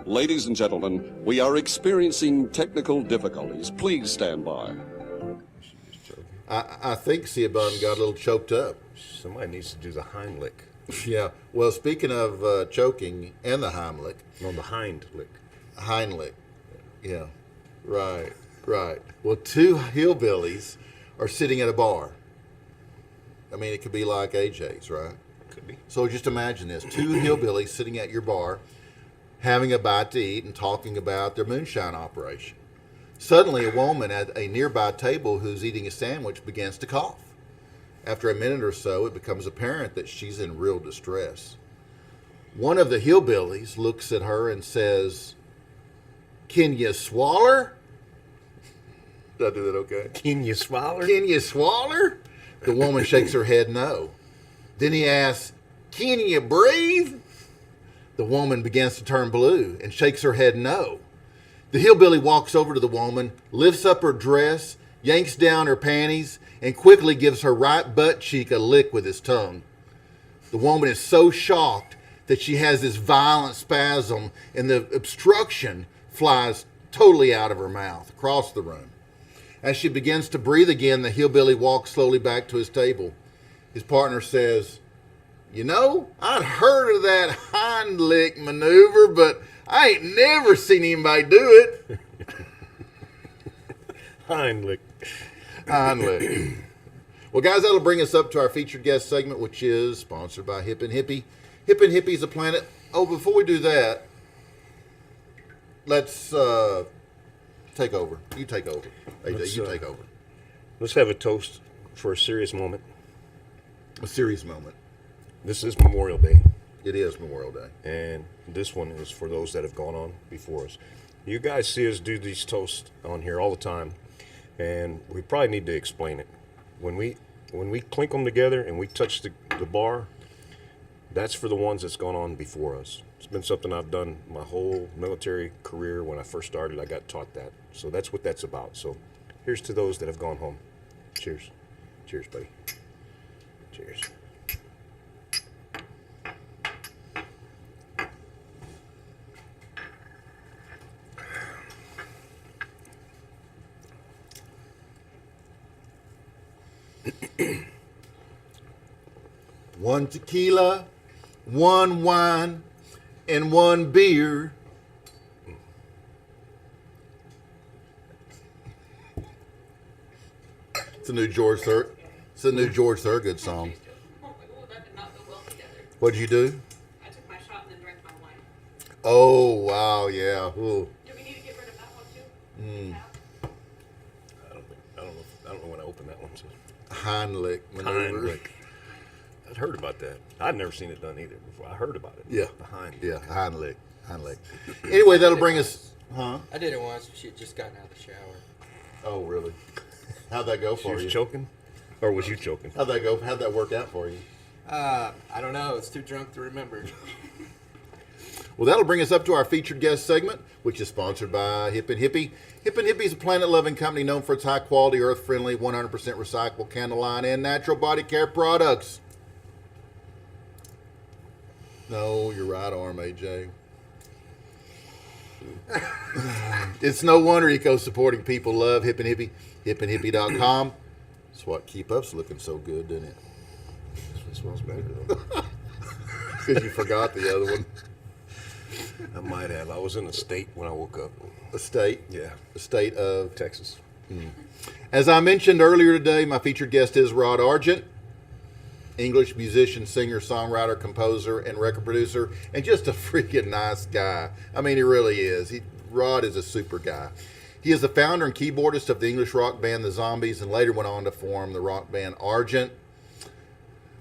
Speaker 17: Ladies and gentlemen, we are experiencing technical difficulties. Please stand by.
Speaker 2: I think Sealbahn got a little choked up.
Speaker 1: Somebody needs to do the Heimlich.
Speaker 2: Yeah. Well, speaking of choking and the Heimlich.
Speaker 1: No, the Hindlick.
Speaker 2: Heimlich. Yeah. Right. Well, two hillbillies are sitting at a bar. I mean, it could be like AJ's, right?
Speaker 1: Could be.
Speaker 2: So just imagine this. Two hillbillies sitting at your bar, having a bite to eat and talking about their moonshine operation. Suddenly, a woman at a nearby table who's eating a sandwich begins to cough. After a minute or so, it becomes apparent that she's in real distress. One of the hillbillies looks at her and says, "Can you swaller?" Did I do that okay?
Speaker 1: Can you swaller?
Speaker 2: Can you swaller? The woman shakes her head no. Then he asks, "Can you breathe?" The woman begins to turn blue and shakes her head no. The hillbilly walks over to the woman, lifts up her dress, yanks down her panties, and quickly gives her right butt cheek a lick with his tongue. The woman is so shocked that she has this violent spasm and the obstruction flies totally out of her mouth across the room. As she begins to breathe again, the hillbilly walks slowly back to his table. His partner says, "You know, I'd heard of that Heimlich maneuver, but I ain't never seen anybody do it."
Speaker 1: Heimlich.
Speaker 2: Well, guys, that'll bring us up to our featured guest segment, which is sponsored by Hip and Hippie. Hip and Hippie's a planet. Oh, before we do that, let's take over. You take over. AJ, you take over.
Speaker 1: Let's have a toast for a serious moment.
Speaker 2: A serious moment.
Speaker 1: This is Memorial Day.
Speaker 2: It is Memorial Day.
Speaker 1: And this one is for those that have gone on before us. You guys see us do these toasts on here all the time, and we probably need to explain it. When we clink them together and we touch the bar, that's for the ones that's gone on before us. It's been something I've done my whole military career. When I first started, I got taught that. So that's what that's about. So here's to those that have gone home. Cheers. Cheers, buddy. Cheers.
Speaker 2: One tequila, one wine, and one beer. It's a new George Thorogood song. What'd you do?
Speaker 4: I took my shot and then drank my wine.
Speaker 2: Oh wow, yeah. Ooh.
Speaker 4: Do we need to get rid of that one too?
Speaker 1: I don't know when I opened that one. So.
Speaker 2: Heimlich maneuver.
Speaker 1: Heimlich. I'd heard about that. I'd never seen it done either before. I heard about it.
Speaker 2: Yeah.
Speaker 1: Behind.
Speaker 2: Yeah, Heimlich. Anyway, that'll bring us. Huh?
Speaker 9: I did it once. She had just gotten out of the shower.
Speaker 2: Oh, really? How'd that go for you?
Speaker 1: She was choking? Or was you choking?
Speaker 2: How'd that go? How'd that work out for you?
Speaker 9: I don't know. It's too drunk to remember.
Speaker 2: Well, that'll bring us up to our featured guest segment, which is sponsored by Hip and Hippie. Hip and Hippie is a planet-loving company known for its high-quality, earth-friendly, 100% recyclable candle line and natural body care products. No, your right arm, AJ. It's no wonder eco-supporting people love Hip and Hippie. HipandHippie.com. It's what keep us looking so good, doesn't it?
Speaker 1: It smells better, though.
Speaker 2: Because you forgot the other one.
Speaker 1: I might have. I was in a state when I woke up.
Speaker 2: A state?
Speaker 1: Yeah.
Speaker 2: A state of?
Speaker 1: Texas.
Speaker 2: As I mentioned earlier today, my featured guest is Rod Argent. English musician, singer, songwriter, composer, and record producer, and just a freaking nice guy. I mean, he really is. Rod is a super guy. He is the founder and keyboardist of the English rock band The Zombies, and later went on to form the rock band Argent.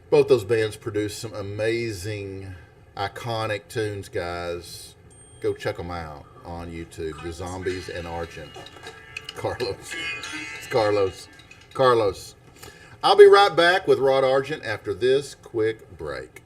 Speaker 2: Both those bands produced some amazing, iconic tunes, guys. Go check them out on YouTube. The Zombies and Argent. Carlos. It's Carlos. Carlos. I'll be right back with Rod Argent after this quick break.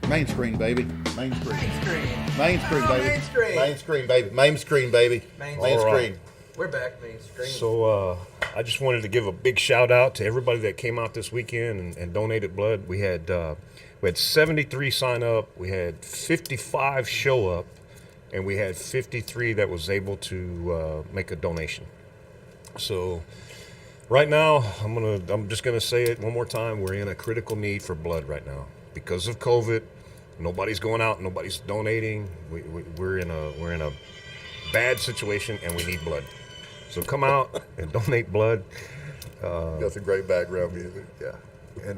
Speaker 2: Main screen, baby. Main screen.
Speaker 9: Main screen.
Speaker 2: Main screen, baby.
Speaker 9: Main screen.
Speaker 2: Main screen, baby. Main screen, baby. Main screen.
Speaker 9: We're back, main screen.
Speaker 1: So I just wanted to give a big shout out to everybody that came out this weekend and donated blood. We had 73 sign up. We had 55 show up, and we had 53 that was able to make a donation. So right now, I'm just gonna say it one more time. We're in a critical need for blood right now because of COVID. Nobody's going out. Nobody's donating. We're in a bad situation, and we need blood. So come out and donate blood.
Speaker 2: Got some great background music. Yeah.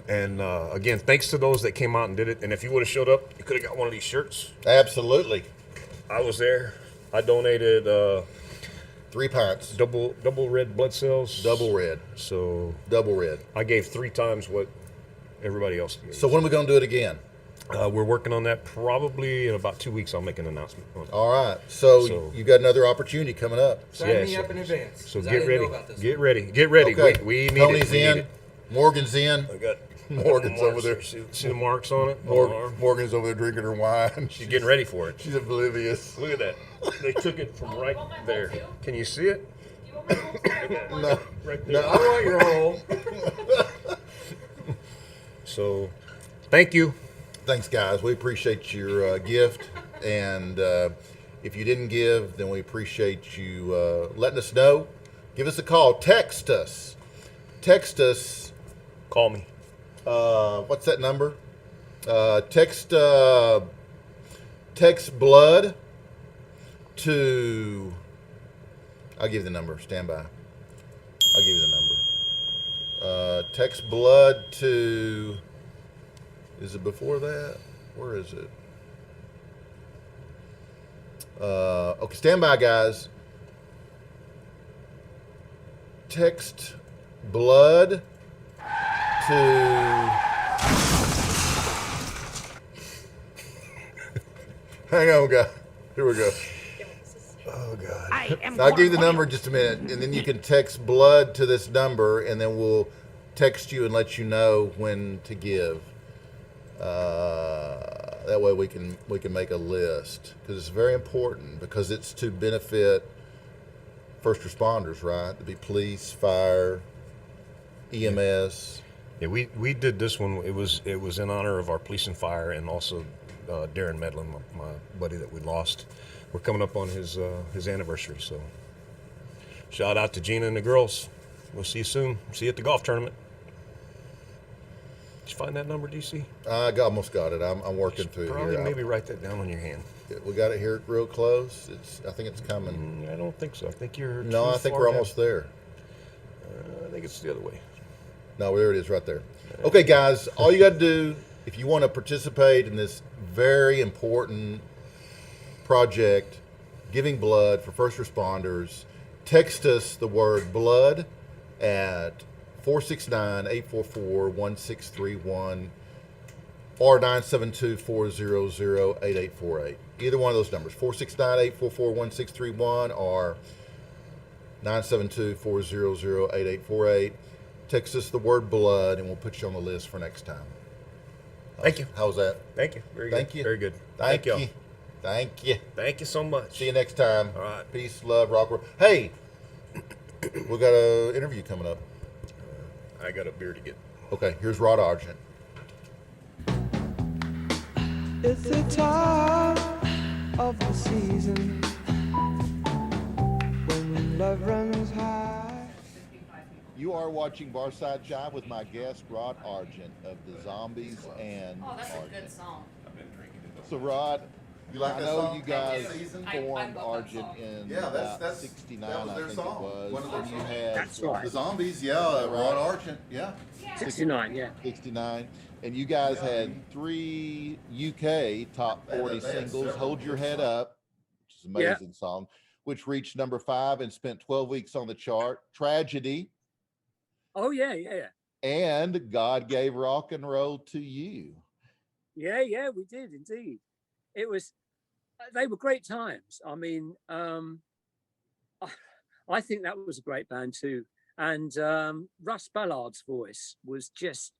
Speaker 1: And again, thanks to those that came out and did it. And if you would have showed up, you could have got one of these shirts.
Speaker 2: Absolutely.
Speaker 1: I was there. I donated
Speaker 2: 3 pints.
Speaker 1: Double red blood cells.
Speaker 2: Double red.
Speaker 1: So
Speaker 2: double red.
Speaker 1: I gave 3 times what everybody else gave.
Speaker 2: So when are we going to do it again?
Speaker 1: We're working on that. Probably in about 2 weeks, I'll make an announcement.
Speaker 2: All right. So you got another opportunity coming up.
Speaker 9: Sign me up in advance.
Speaker 1: So
Speaker 9: 'cause I
Speaker 1: get
Speaker 9: didn't
Speaker 1: ready.
Speaker 9: know about this
Speaker 1: Get
Speaker 9: one.
Speaker 1: ready. Get ready.
Speaker 2: Okay.
Speaker 1: We need
Speaker 2: Tony's
Speaker 1: it. We
Speaker 2: in.
Speaker 1: need it.
Speaker 2: Morgan's in.
Speaker 1: I got
Speaker 2: Morgan's
Speaker 1: marks.
Speaker 2: over there.
Speaker 1: See the marks on it? On the arm?
Speaker 2: Morgan's over there drinking her wine.
Speaker 1: She's getting ready for it.
Speaker 2: She's oblivious.
Speaker 1: Look at that. They took it from right there. Can you see it?
Speaker 2: No.
Speaker 1: Right there.
Speaker 2: No.
Speaker 1: I want your hole. So, thank you.
Speaker 2: Thanks, guys. We appreciate your gift. And if you didn't give, then we appreciate you letting us know. Give us a call. Text us.
Speaker 1: Call me.
Speaker 2: What's that number? Text blood to. I'll give you the number. Stand by. I'll give you the number. Text blood to. Is it before that? Where is it? Okay, stand by, guys. Text blood to. Hang on, guys. Here we go. Oh, God. I'll give you the number in just a minute, and then you can text blood to this number, and then we'll text you and let you know when to give. That way we can make a list, because it's very important, because it's to benefit first responders, right? To be police, fire, EMS.
Speaker 1: Yeah, we did this one. It was in honor of our police and fire, and also Darren Medlin, my buddy that we lost. We're coming up on his anniversary, so shout out to Gina and the girls. We'll see you soon. See you at the golf tournament. Did you find that number, DC?
Speaker 2: I almost got it. I'm working through it
Speaker 1: Probably
Speaker 2: here.
Speaker 1: maybe write that down on your hand.
Speaker 2: We got it here real close. I think it's coming.
Speaker 1: I don't think so. I think you're.
Speaker 2: No, I think we're almost there.
Speaker 1: I think it's the other way.
Speaker 2: No, there it is, right there. Okay, guys, all you got to do if you want to participate in this very important project, giving blood for first responders, text us the word blood at 469-844-1631 or 972-400-8848. Either one of those numbers, 469-844-1631 or 972-400-8848. Text us the word blood and we'll put you on the list for next time.
Speaker 1: Thank you.
Speaker 2: How's that?
Speaker 1: Thank you. Very good.
Speaker 2: Thank you.
Speaker 1: Very good.
Speaker 2: Thank
Speaker 1: y'all.
Speaker 2: you. Thank you.
Speaker 1: Thank you so much.
Speaker 2: See you next time.
Speaker 1: All right.
Speaker 2: Peace, love, rock. Hey, we got an interview coming up.
Speaker 1: I got a beer to get.
Speaker 2: Okay, here's Rod Argent.
Speaker 16: It's the time of the season when love runs high.
Speaker 2: You are watching Barside Jive with my guest, Rod Argent of the Zombies and
Speaker 4: Oh, that's
Speaker 2: Argent.
Speaker 4: a good song.
Speaker 2: So, Rod, You like I that know song? you guys
Speaker 4: I
Speaker 2: formed
Speaker 4: love that
Speaker 2: Argent
Speaker 4: song.
Speaker 2: in Yeah, about that's 69, that was I their think song. it was. One of their And you songs. had
Speaker 5: That's right.
Speaker 2: the Zombies, yeah, Rod Argent, yeah.
Speaker 5: 69, yeah.
Speaker 2: 69. And you guys had 3 UK top 40
Speaker 5: they had
Speaker 2: singles,
Speaker 5: several
Speaker 2: Hold Your
Speaker 5: good
Speaker 2: Head
Speaker 5: songs.
Speaker 2: Up, which is an amazing song, which reached number 5 and spent 12 weeks on the chart. Tragedy.
Speaker 5: Oh, yeah, yeah.
Speaker 2: And God Gave Rock and Roll to You.
Speaker 5: Yeah, we did indeed. It was, they were great times. I mean, I think that was a great band too. And Russ Ballard's voice was just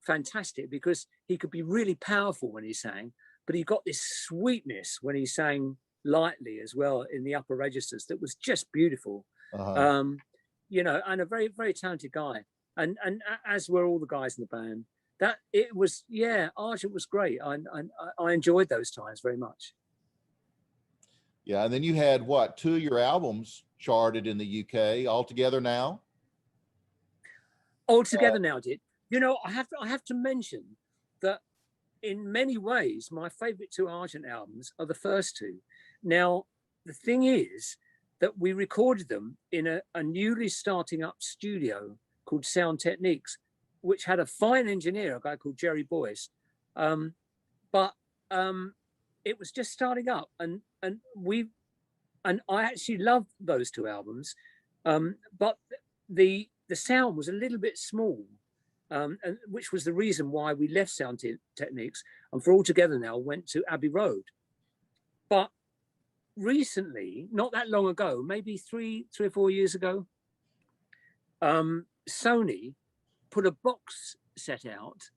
Speaker 5: fantastic because he could be really powerful when he sang, but he got this sweetness when he sang lightly as well in the upper registers that was just beautiful. You know, and a very, very talented guy. And as were all the guys in the band. That it was, Argent was great. I enjoyed those times very much.
Speaker 2: Yeah, and then you had what, 2 of your albums charted in the UK altogether now?
Speaker 5: Altogether now, did you know? I have to mention that in many ways, my favourite 2 Argent albums are the first 2. Now, the thing is that we recorded them in a newly starting up studio called Sound Techniques, which had a fine engineer, a guy called Jerry Boyce, but it was just starting up, and I actually loved those two albums, but the sound was a little bit small, and which was the reason why we left Sound Techniques and for All Together Now went to Abbey Road. But recently, not that long ago, maybe three or 4 years ago, Sony put a box set out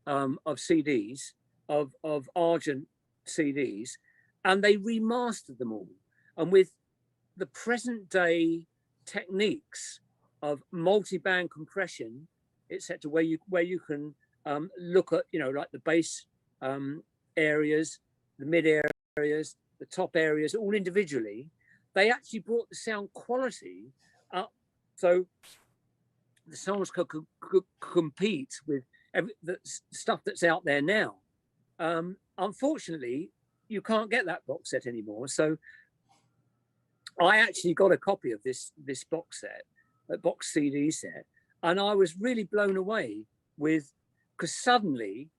Speaker 5: of CDs, of Argent CDs, and they remastered them all. And with the present day techniques of multi-band compression, etc., where you can look at, you know, like the bass areas, the mid areas, the top areas, all individually, they actually brought the sound quality up so the songs could compete with the stuff that's out there now. Unfortunately, you can't get that box set anymore. So I actually got a copy of this box set, a box CD set, and I was really blown away with, because suddenly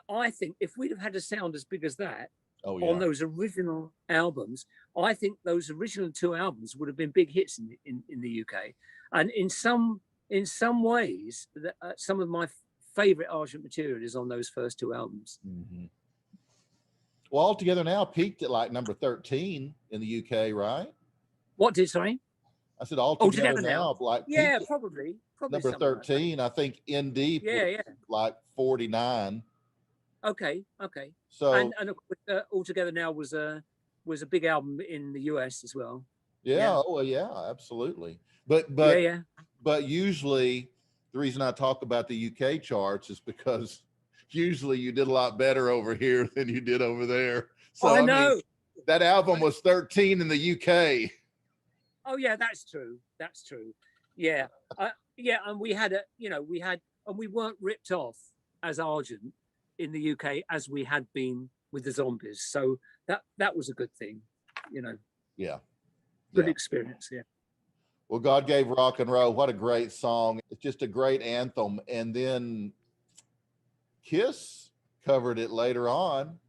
Speaker 5: I think if we'd have had a sound as big as that on those original albums, I think those original two albums would have been big hits in the UK. And in some ways, some of my favorite Argent material is on those first two albums.
Speaker 2: Mm-hmm. Well, All Together Now peaked at like number 13 in the UK, right?
Speaker 5: What did, sorry?
Speaker 2: I said All Together Now, like
Speaker 5: yeah, probably
Speaker 2: number 13. Like I think In Deep, like 49.
Speaker 5: Okay.
Speaker 2: So
Speaker 5: and of course, All Together Now was a big album in the US as well.
Speaker 2: Yeah. Oh, yeah, absolutely. But usually the reason I talk about the UK charts is because usually you did a lot better over here than you did over there. So
Speaker 5: I know.
Speaker 2: mean, that album was 13 in the UK.
Speaker 5: Oh yeah, that's true. Yeah. And we had and we weren't ripped off as Argent in the UK as we had been with the Zombies. So that was a good thing, you know.
Speaker 2: Yeah.
Speaker 5: Good experience, yeah.
Speaker 2: Well, God Gave Rock and Roll, what a great song. It's just a great anthem. And then Kiss covered it later on.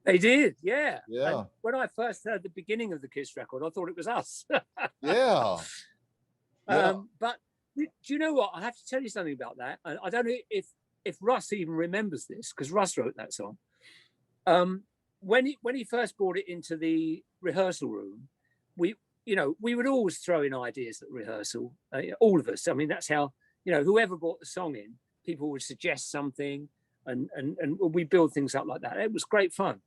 Speaker 5: They did, yeah.
Speaker 2: Yeah.
Speaker 5: And when I first heard the beginning of the Kiss record, I thought it was us.
Speaker 2: Yeah.
Speaker 5: But do you know what? I have to tell you something about that. And I don't know if Russ even remembers this, because Russ wrote that song. When he first brought it into the rehearsal room, we would always throw in ideas at rehearsal, all of us. I mean, that's how, whoever brought the song in, people would suggest something, and we build things up like that. It was great fun.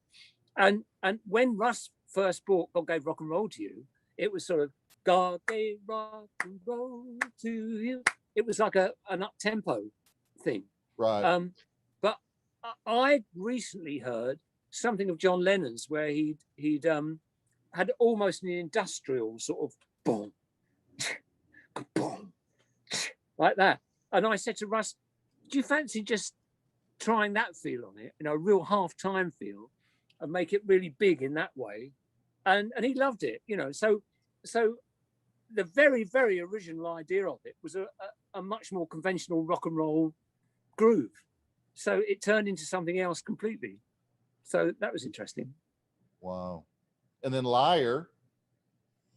Speaker 5: And when Russ first brought God Gave Rock and Roll to You, it was sort of God gave rock and roll to you. It was like an up-tempo thing.
Speaker 2: Right.
Speaker 5: But I recently heard something of John Lennon's where he'd had almost an industrial sort of boom, boom, like that. And I said to Russ, do you fancy just trying that feel on it, a real half-time feel, and make it really big in that way? And he loved it, So the very, very original idea of it was a much more conventional rock and roll groove. So it turned into something else completely. So that was interesting.
Speaker 2: Wow. And then Liar.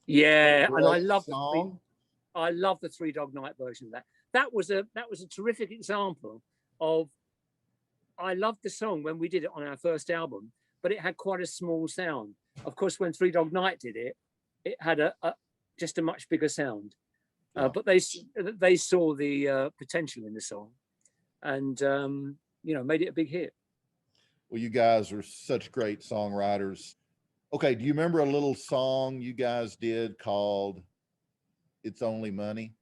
Speaker 5: Yeah, and I love the Three Dog Night version of that. That was a terrific example of, I loved the song when we did it on our first album, but it had quite a small sound. Of course, when Three Dog Night did it, it had just a much bigger sound. But they saw the potential in the song, and made it a big hit.
Speaker 2: Well, you guys are such great songwriters. Okay, do you remember a little song you guys did called "It's Only Money"?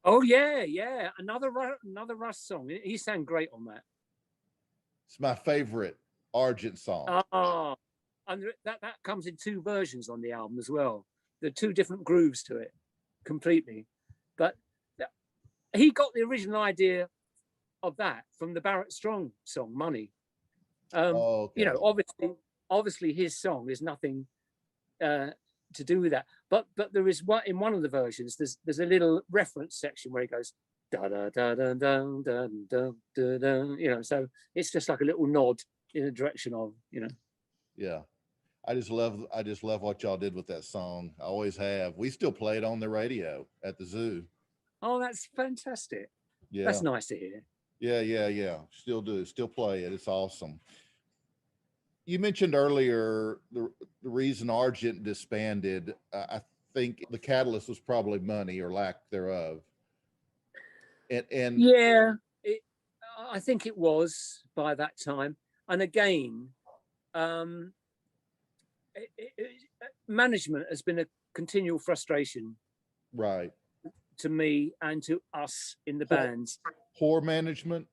Speaker 5: Oh yeah. Another Russ song. He sang great on that.
Speaker 2: It's my favorite Argent song.
Speaker 5: Oh, and that comes in two versions on the album as well. There are two different grooves to it, completely. But he got the original idea of that from the Barrett Strong song "Money." Okay. Obviously his song is nothing to do with that. But there is in one of the versions there's a little reference section where he goes, da da da da da da da da da. You know, so it's just like a little nod in the direction of, you know.
Speaker 2: Yeah. I just love what y'all did with that song. I always have. We still play it on the radio at the zoo.
Speaker 5: Oh, that's fantastic.
Speaker 2: Yeah.
Speaker 5: That's nice to hear.
Speaker 2: Yeah. Still do. Still play it. It's awesome. You mentioned earlier the reason Argent disbanded. I think the catalyst was probably money or lack thereof. And
Speaker 5: yeah, I think it was by that time. And again, management has been a continual frustration,
Speaker 2: right,
Speaker 5: to me and to us in the bands.
Speaker 2: Poor management.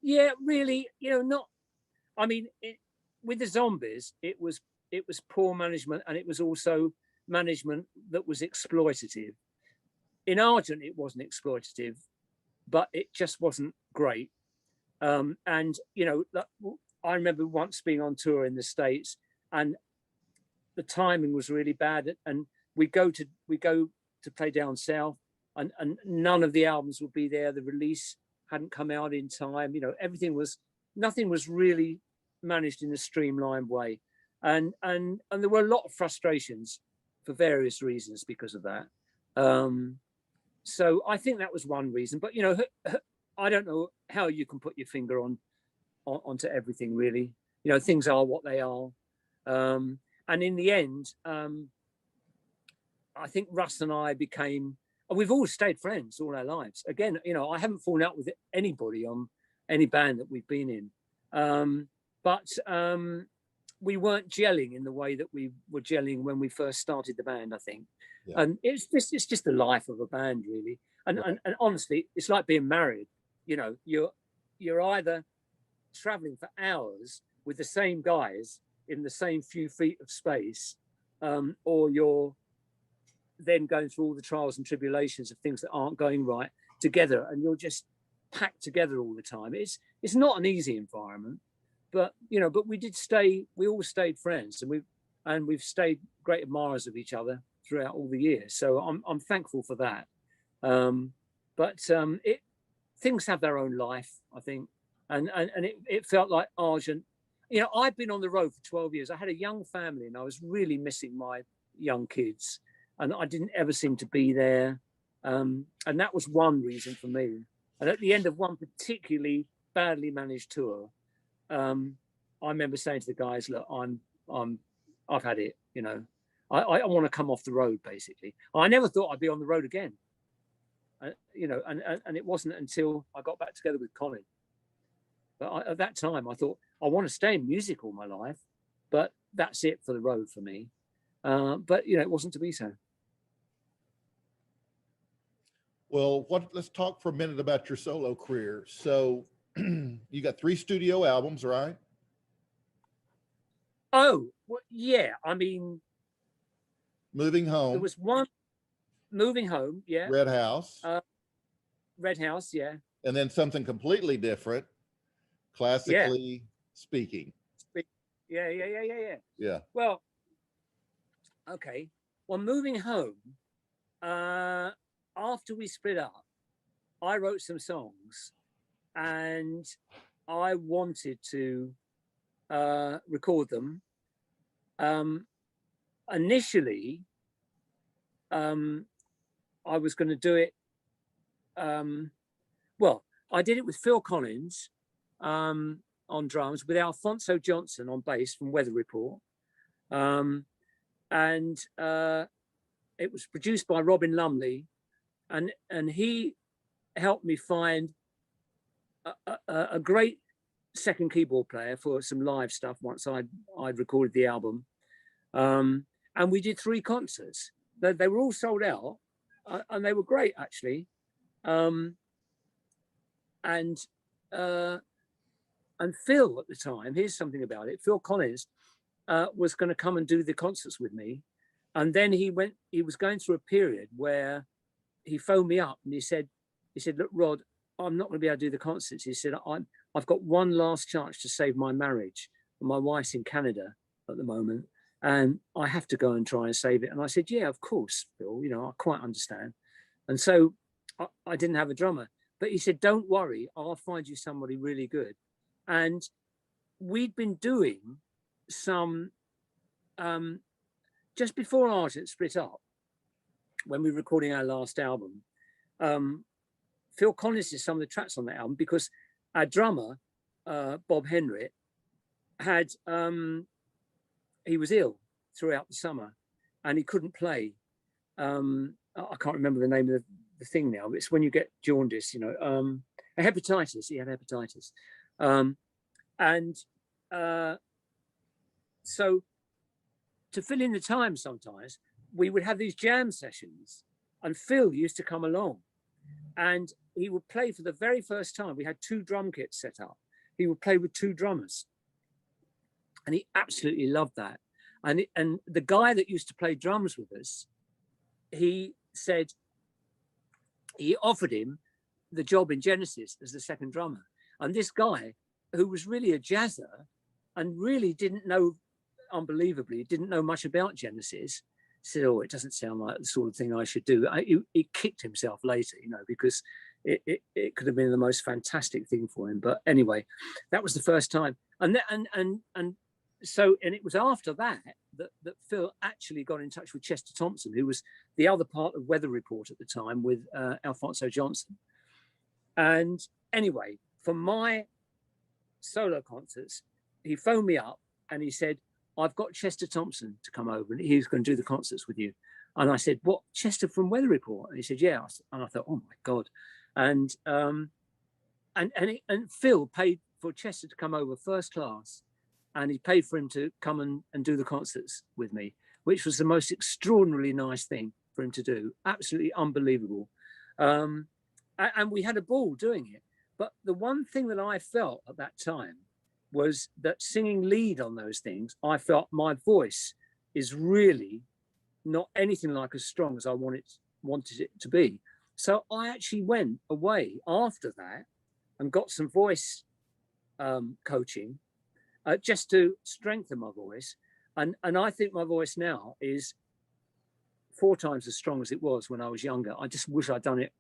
Speaker 5: Yeah, really. You know, not. I mean, with the Zombies, it was poor management, and it was also management that was exploitative. In Argent, it wasn't exploitative, but it just wasn't great. And you know, I remember once being on tour in the States, and the timing was really bad, and we go to play down south, and none of the albums would be there. The release hadn't come out in time. You know, nothing was really managed in a streamlined way, and there were a lot of frustrations for various reasons because of that. So I think that was one reason. But you know, I don't know how you can put your finger onto everything, really. You know, things are what they are. And in the end, I think Russ and I we've all stayed friends all our lives. Again, you know, I haven't fallen out with anybody on any band that we've been in. But we weren't gelling in the way that we were gelling when we first started the band, I think. Yeah. And it's just the life of a band, really. And honestly, it's like being married. You know, you're either traveling for hours with the same guys in the same few feet of space, or you're then going through all the trials and tribulations of things that aren't going right together, and you're just packed together all the time. It's not an easy environment, but you know, but we all stayed friends, and we've stayed great admirers of each other throughout all the years. So I'm thankful for that. But things have their own life, I think, and it felt like Argent. You know, I've been on the road for 12 years. I had a young family, and I was really missing my young kids, and I didn't ever seem to be there. And that was one reason for me. And at the end of one particularly badly managed tour, I remember saying to the guys, "Look, I've had it. You know, I want to come off the road, basically." I never thought I'd be on the road again. You know, and it wasn't until I got back together with Colin. But at that time, I thought, I want to stay in music all my life, but that's it for the road for me. But you know, it wasn't to be so.
Speaker 2: Well, let's talk for a minute about your solo career. So you got 3 studio albums, right?
Speaker 5: Oh, well, yeah. I mean,
Speaker 2: Moving Home.
Speaker 5: There was one, Moving Home, yeah.
Speaker 2: Red House.
Speaker 5: Red House, yeah.
Speaker 2: And then something completely different, Classically Speaking.
Speaker 5: Yeah.
Speaker 2: Yeah.
Speaker 5: Well, okay. Well, Moving Home, after we split up, I wrote some songs, and I wanted to record them. Initially, I was going to do it. Well, I did it with Phil Collins on drums, with Alfonso Johnson on bass from Weather Report, and it was produced by Robin Lumley, and he helped me find a great second keyboard player for some live stuff once I'd recorded the album, and we did 3 concerts. They were all sold out, and they were great, actually. And Phil at the time, here's something about it. Phil Collins was going to come and do the concerts with me, and then he was going through a period where he phoned me up and he said, "Look, Rod, I'm not going to be able to do the concerts." He said, "I've got one last chance to save my marriage. My wife's in Canada at the moment, and I have to go and try and save it." And I said, "Yeah, of course, Phil. You know, I quite understand." And so I didn't have a drummer. But he said, don't worry, I'll find you somebody really good. And we'd been doing some, just before Argent split up, when we were recording our last album, Phil Collins did some of the tracks on that album because our drummer, Bob Henry, had, he was ill throughout the summer and he couldn't play. I can't remember the name of the thing now, but it's when you get jaundice, you know, a hepatitis. He had hepatitis. So to fill in the time sometimes, we would have these jam sessions and Phil used to come along and he would play for the very first time. We had 2 drum kits set up. He would play with 2 drummers and he absolutely loved that. And the guy that used to play drums with us, he said he offered him the job in Genesis as the second drummer. And this guy, who was really a jazzer and really didn't know, unbelievably, didn't know much about Genesis, said, oh, it doesn't sound like the sort of thing I should do. He kicked himself later, you know, because it could have been the most fantastic thing for him. But anyway, that was the first time. And it was after that Phil actually got in touch with Chester Thompson, who was the other part of Weather Report at the time with Alphonso Johnson. And anyway, for my solo concerts, he phoned me up and he said, I've got Chester Thompson to come over and he's going to do the concerts with you. And I said, what, Chester from Weather Report? And he said, yeah. And I thought, oh my God. And Phil paid for Chester to come over first class. And he paid for him to come and do the concerts with me, which was the most extraordinarily nice thing for him to do. Absolutely unbelievable. And we had a ball doing it. But the one thing that I felt at that time was that singing lead on those things, I felt my voice is really not anything like as strong as I wanted it to be. So I actually went away after that and got some voice coaching, just to strengthen my voice. And I think my voice now is 4 times as strong as it was when I was younger. I just wish I'd done it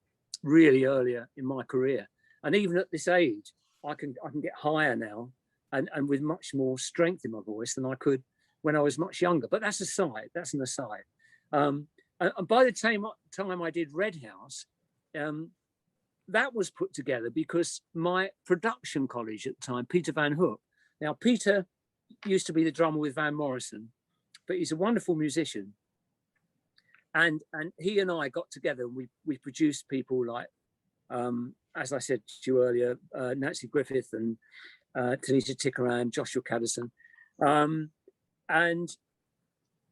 Speaker 5: really earlier in my career. And even at this age, I can get higher now and with much more strength in my voice than I could when I was much younger. But that's an aside. And by the time I did Red House, that was put together because my production college at the time, Peter Van Hook. Now, Peter used to be the drummer with Van Morrison, but he's a wonderful musician. And he and I got together and we produced people like, as I said to you earlier, Nancy Griffith and Tanisha Tikaram, Joshua Caddison. And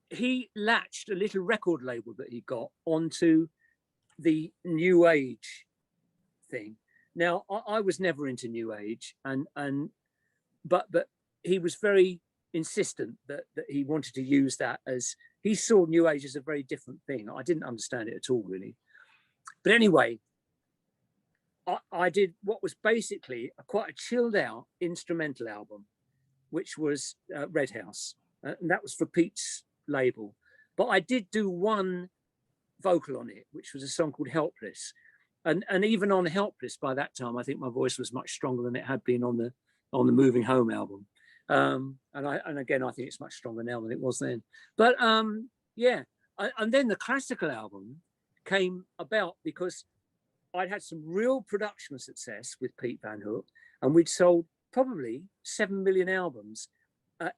Speaker 5: he latched a little record label that he got onto the New Age thing. Now, I was never into New Age, but he was very insistent that he wanted to use that as, he saw New Age as a very different thing. I didn't understand it at all, really. But anyway, I did what was basically quite a chilled out instrumental album, which was Red House. And that was for Pete's label. But I did do one vocal on it, which was a song called Helpless. And even on Helpless, by that time, I think my voice was much stronger than it had been on the Moving Home album. And again, I think it's much stronger now than it was then. But yeah, and then the classical album came about because I'd had some real production success with Pete Van Hook, and we'd sold probably 7 million albums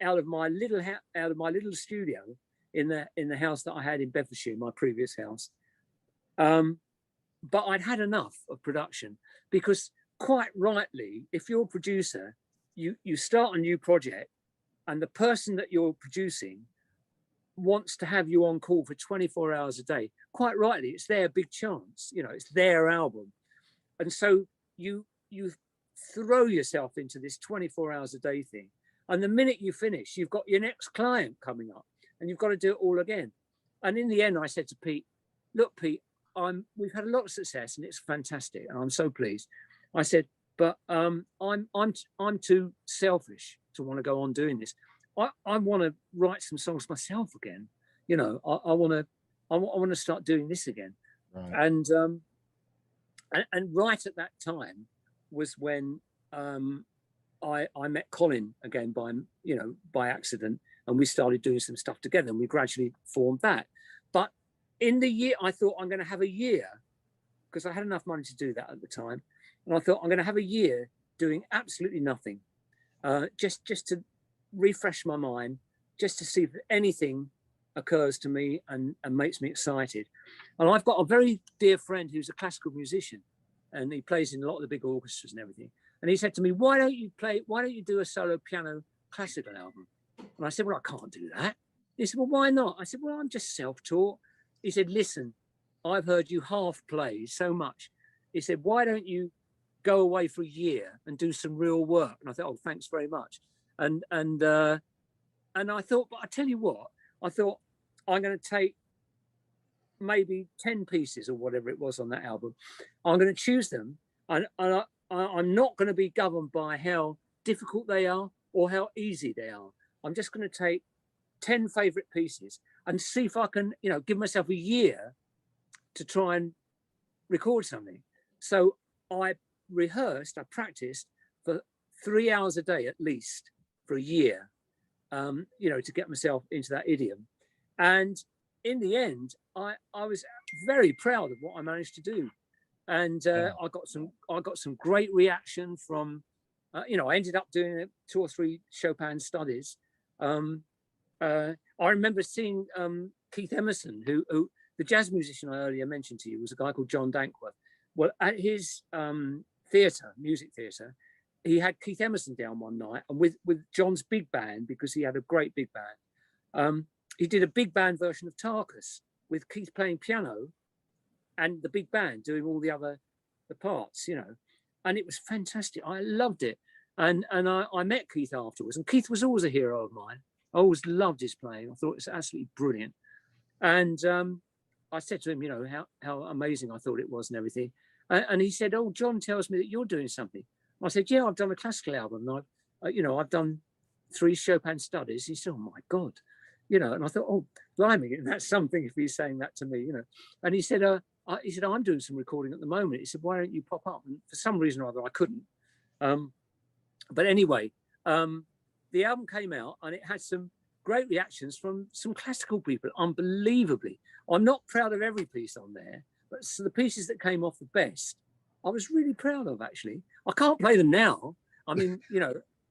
Speaker 5: out of my little studio in the house that I had in Bedfordshire, my previous house. But I'd had enough of production because, quite rightly, if you're a producer, you start a new project and the person that you're producing wants to have you on call for 24 hours a day. Quite rightly, it's their big chance, you know, it's their album. And so you throw yourself into this 24 hours a day thing. And the minute you finish, you've got your next client coming up and you've got to do it all again. And in the end, I said to Pete, look, Pete, we've had a lot of success and it's fantastic. And I'm so pleased. I said, but I'm too selfish to want to go on doing this. I want to write some songs myself again. You know, I want to start doing this again. Right. And And right at that time was when I met Colin again by accident, and we started doing some stuff together, and we gradually formed that. But in the year, I thought I'm going to have a year, because I had enough money to do that at the time, and I thought I'm going to have a year doing absolutely nothing, just to refresh my mind, just to see if anything occurs to me and makes me excited. And I've got a very dear friend who's a classical musician, and he plays in a lot of the big orchestras and everything. And he said to me, why don't you do a solo piano classical album? And I said, well, I can't do that. He said, well, why not? I said, well, I'm just self-taught. He said, listen, I've heard you half play so much. He said, why don't you go away for a year and do some real work? And I thought, oh, thanks very much. And I thought, but I tell you what, I thought, I'm going to take maybe 10 pieces or whatever it was on that album. I'm going to choose them, and I'm not going to be governed by how difficult they are or how easy they are. I'm just going to take 10 favorite pieces and see if I can, give myself a year to try and record something. So I rehearsed, I practiced for 3 hours a day at least for a year, to get myself into that idiom. And in the end, I was very proud of what I managed to do. And I got some great reaction from, I ended up doing 2 or 3 Chopin studies. I remember seeing Keith Emerson, who the jazz musician I earlier mentioned to you was a guy called John Dankworth. Well, at his music theatre, he had Keith Emerson down one night, and with John's big band, because he had a great big band. He did a big band version of Tarkus with Keith playing piano and the big band doing all the parts, and it was fantastic. I loved it. And I met Keith afterwards, and Keith was always a hero of mine. I always loved his playing. I thought it was absolutely brilliant. And I said to him, how amazing I thought it was and everything. And he said, oh, John tells me that you're doing something. I said, yeah, I've done a classical album. And I've done 3 Chopin studies. He said, oh my God. And I thought, oh, blimey, that's something if he's saying that to me, And he said, I'm doing some recording at the moment. He said, why don't you pop up? And for some reason or other, I couldn't. But anyway, the album came out and it had some great reactions from some classical people, unbelievably. I'm not proud of every piece on there, but the pieces that came off the best, I was really proud of, actually. I can't play them now. I mean,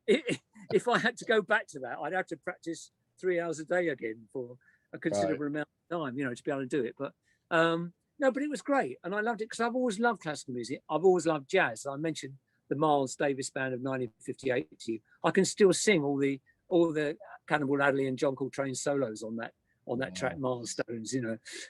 Speaker 5: if I had to go back to that, I'd have to practice 3 hours a day again for a considerable amount of time, to be able to do it. But no, but it was great. And I loved it because I've always loved classical music. I've always loved jazz. I mentioned the Miles Davis Band of 1958 to you. I can still sing all the Cannonball Adderley and John Coltrane solos on that track, Milestones,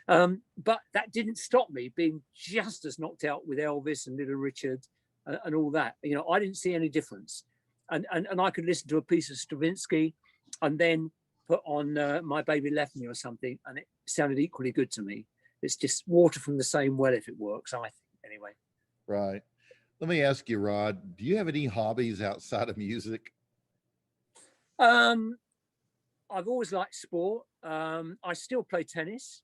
Speaker 5: But that didn't stop me being just as knocked out with Elvis and Little Richard and all that. I didn't see any difference. And I could listen to a piece of Stravinsky and then put on My Baby Left Me or something, and it sounded equally good to me. It's just water from the same well if it works, I think, anyway.
Speaker 2: Right. Let me ask you, Rod, do you have any hobbies outside of music?
Speaker 5: I've always liked sport. I still play tennis.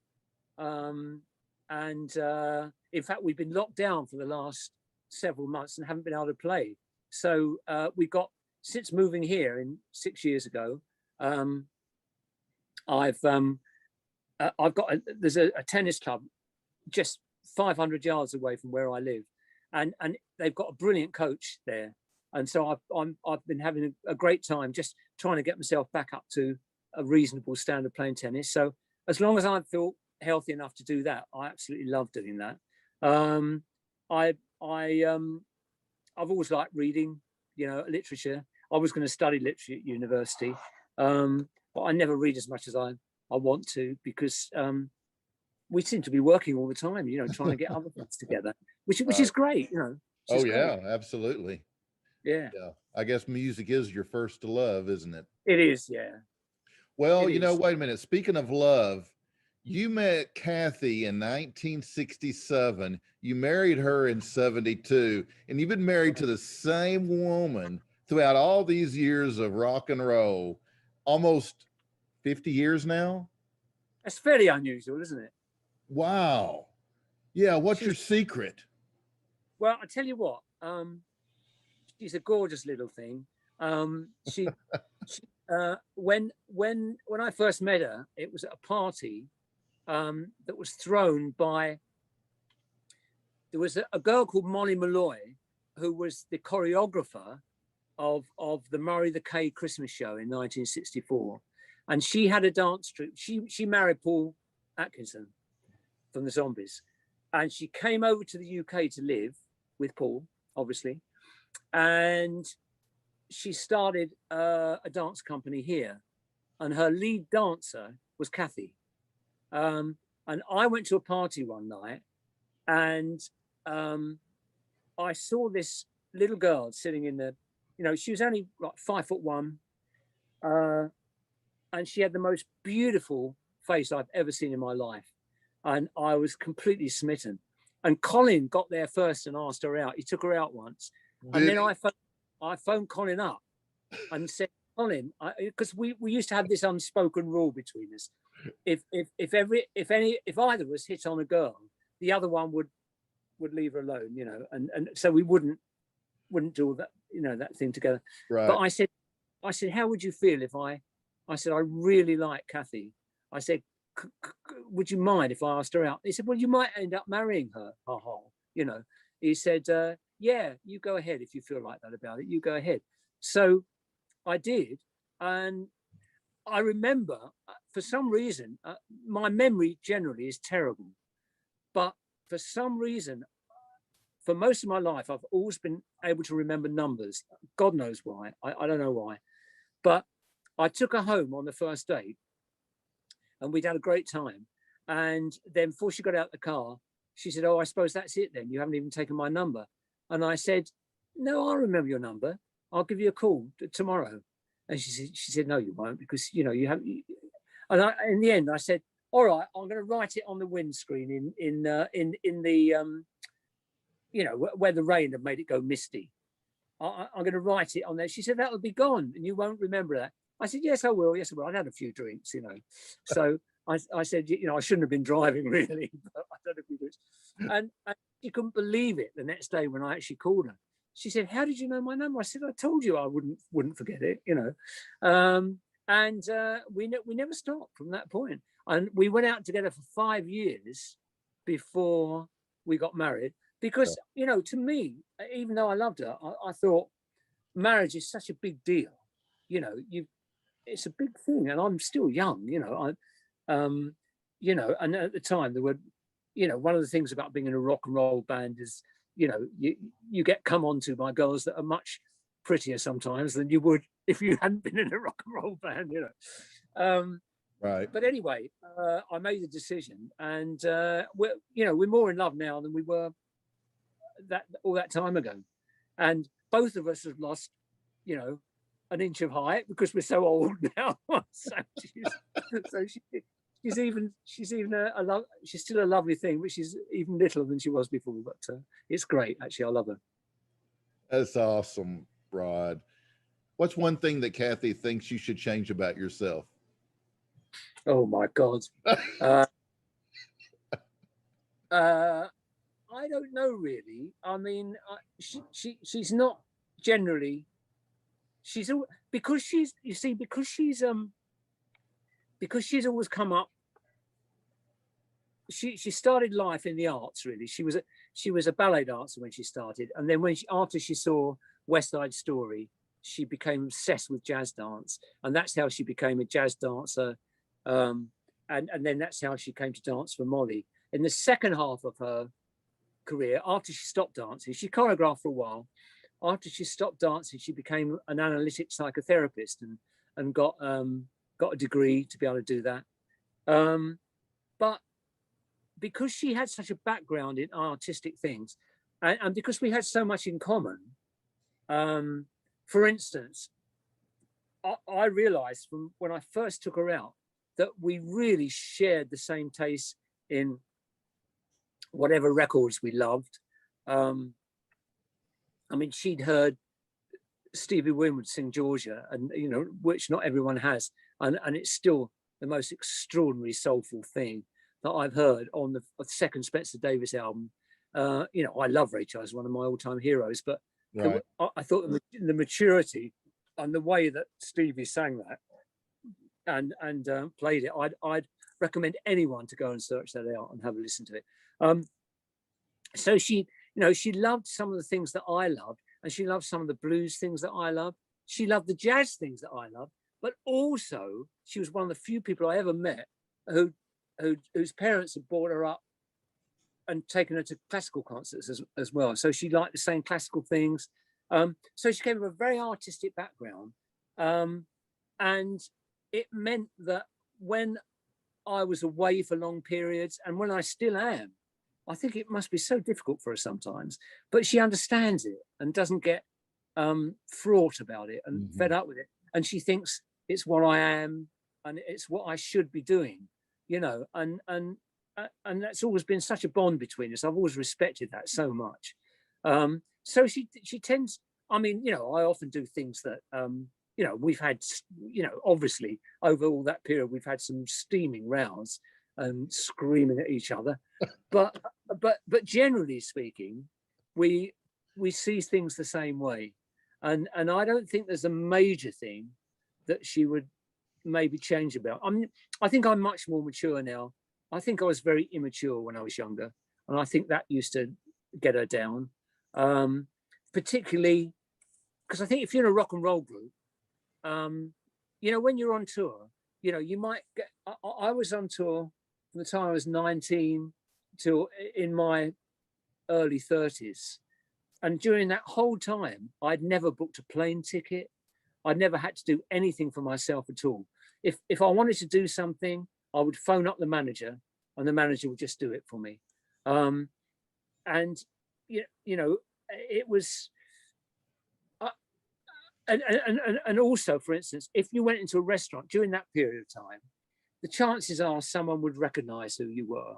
Speaker 5: And in fact, we've been locked down for the last several months and haven't been able to play. So we've got, since moving here 6 years ago, I've got there's a tennis club just 500 yards away from where I live, and they've got a brilliant coach there, and so I've been having a great time just trying to get myself back up to a reasonable standard playing tennis. So as long as I feel healthy enough to do that, I absolutely love doing that. I've always liked reading, literature. I was going to study literature at university, but I never read as much as I want to, because we seem to be working all the time, trying to get other things together, which is great,
Speaker 2: Oh yeah, great. Absolutely.
Speaker 5: Yeah.
Speaker 2: I guess music is your first love, isn't it?
Speaker 5: It is, yeah.
Speaker 2: Well, wait a minute. Speaking of love, you met Kathy in 1967. You married her in 72, and you've been married to the same woman throughout all these years of rock and roll, almost 50 years now.
Speaker 5: That's fairly unusual, isn't it?
Speaker 2: Wow. Yeah. What's your secret?
Speaker 5: Well, I tell you what, she's a gorgeous little thing. She, when I first met her, it was at a party that was thrown by. There was a girl called Molly Malloy, who was the choreographer of the Murray the K Christmas show in 1964, and she had a dance troupe. She married Paul Atkinson from the Zombies, and she came over to the UK to live with Paul, obviously, and she started a dance company here, and her lead dancer was Kathy. And I went to a party one night, and I saw this little girl sitting in the, she was only like 5'1", and she had the most beautiful face I've ever seen in my life, and I was completely smitten. And Colin got there first and asked her out. He took her out once, and then I phoned Colin up and said, Colin, because we used to have this unspoken rule between us. If either of us hit on a girl, the other one would leave her alone, and so we wouldn't do that, that thing together.
Speaker 2: Right.
Speaker 5: But I said, how would you feel if I said, I really like Kathy. I said, would you mind if I asked her out? He said, well, you might end up marrying her. He said, yeah, you go ahead. If you feel like that about it, you go ahead. So I did. And I remember, for some reason, my memory generally is terrible, but for some reason, for most of my life, I've always been able to remember numbers. God knows why. I don't know why. But I took her home on the first date, and we'd had a great time. And then before she got out the car, she said, oh, I suppose that's it then. You haven't even taken my number. And I said, no, I'll remember your number. I'll give you a call tomorrow. And she said, no, you won't, because, you have. And in the end, I said, all right, I'm going to write it on the windscreen in the, where the rain had made it go misty. I'm going to write it on there. She said, that'll be gone and you won't remember that. I said, yes, I will. Yes, I will. I'd had a few drinks, So I said, I shouldn't have been driving really, but I'd had a few drinks. And she couldn't believe it the next day when I actually called her. She said, how did you know my number? I said, I told you I wouldn't forget it, And we never stopped from that point. And we went out together for 5 years before we got married. Because, to me, even though I loved her, I thought marriage is such a big deal. It's a big thing, and I'm still young. And at the time there were, one of the things about being in a rock and roll band is, you get come onto by girls that are much prettier sometimes than you would if you hadn't been in a rock and roll band.
Speaker 2: Right.
Speaker 5: But anyway, I made the decision, and we're more in love now than we were all that time ago, and both of us have lost, an inch of height because we're so old now. She's still a lovely thing, but she's even littler than she was before. But it's great, actually. I love her.
Speaker 2: That's awesome, Rod. What's one thing that Kathy thinks you should change about yourself?
Speaker 5: Oh my God. I don't know really. I mean, she's not generally. Because she's always come up. She started life in the arts really. She was a ballet dancer when she started, and then after she saw West Side Story, she became obsessed with jazz dance, and that's how she became a jazz dancer. And then that's how she came to dance for Molly. In the second half of her career, after she stopped dancing, she choreographed for a while. After she stopped dancing, she became an analytic psychotherapist and got a degree to be able to do that. But because she had such a background in artistic things, and because we had so much in common, for instance, I realized from when I first took her out that we really shared the same taste in whatever records we loved. I mean, she'd heard Stevie Winwood sing Georgia, and which not everyone has, and it's still the most extraordinary soulful thing that I've heard on the second Spencer Davis album. You know, I love Ray Charles, one of my all-time heroes, but
Speaker 2: Right.
Speaker 5: I thought the maturity and the way that Stevie sang that and played it, I'd recommend anyone to go and search that out and have a listen to it. So she, you know, she loved some of the things that I loved, and she loved some of the blues things that I loved. She loved the jazz things that I loved, but also she was one of the few people I ever met whose parents had brought her up and taken her to classical concerts as well. So she liked the same classical things. So she came from a very artistic background. And it meant that when I was away for long periods, and when I still am, I think it must be so difficult for her sometimes, but she understands it and doesn't get fraught about it and fed up with it. And she thinks it's what I am and it's what I should be doing, you know, and that's always been such a bond between us. I've always respected that so much. So she tends, I mean, you know, I often do things that, you know, we've had, you know, obviously over all that period, we've had some steaming rows and screaming at each other. But generally speaking, we see things the same way. And I don't think there's a major thing that she would maybe change about. I think I'm much more mature now. I think I was very immature when I was younger, and I think that used to get her down. Particularly because I think if you're in a rock and roll group, you know, when you're on tour, you know, you might get. I was on tour from the time I was 19 till in my early 30s, and during that whole time, I'd never booked a plane ticket. I'd never had to do anything for myself at all. If I wanted to do something, I would phone up the manager, and the manager would just do it for me. And you know, it was. And also, for instance, if you went into a restaurant during that period of time, the chances are someone would recognize who you were.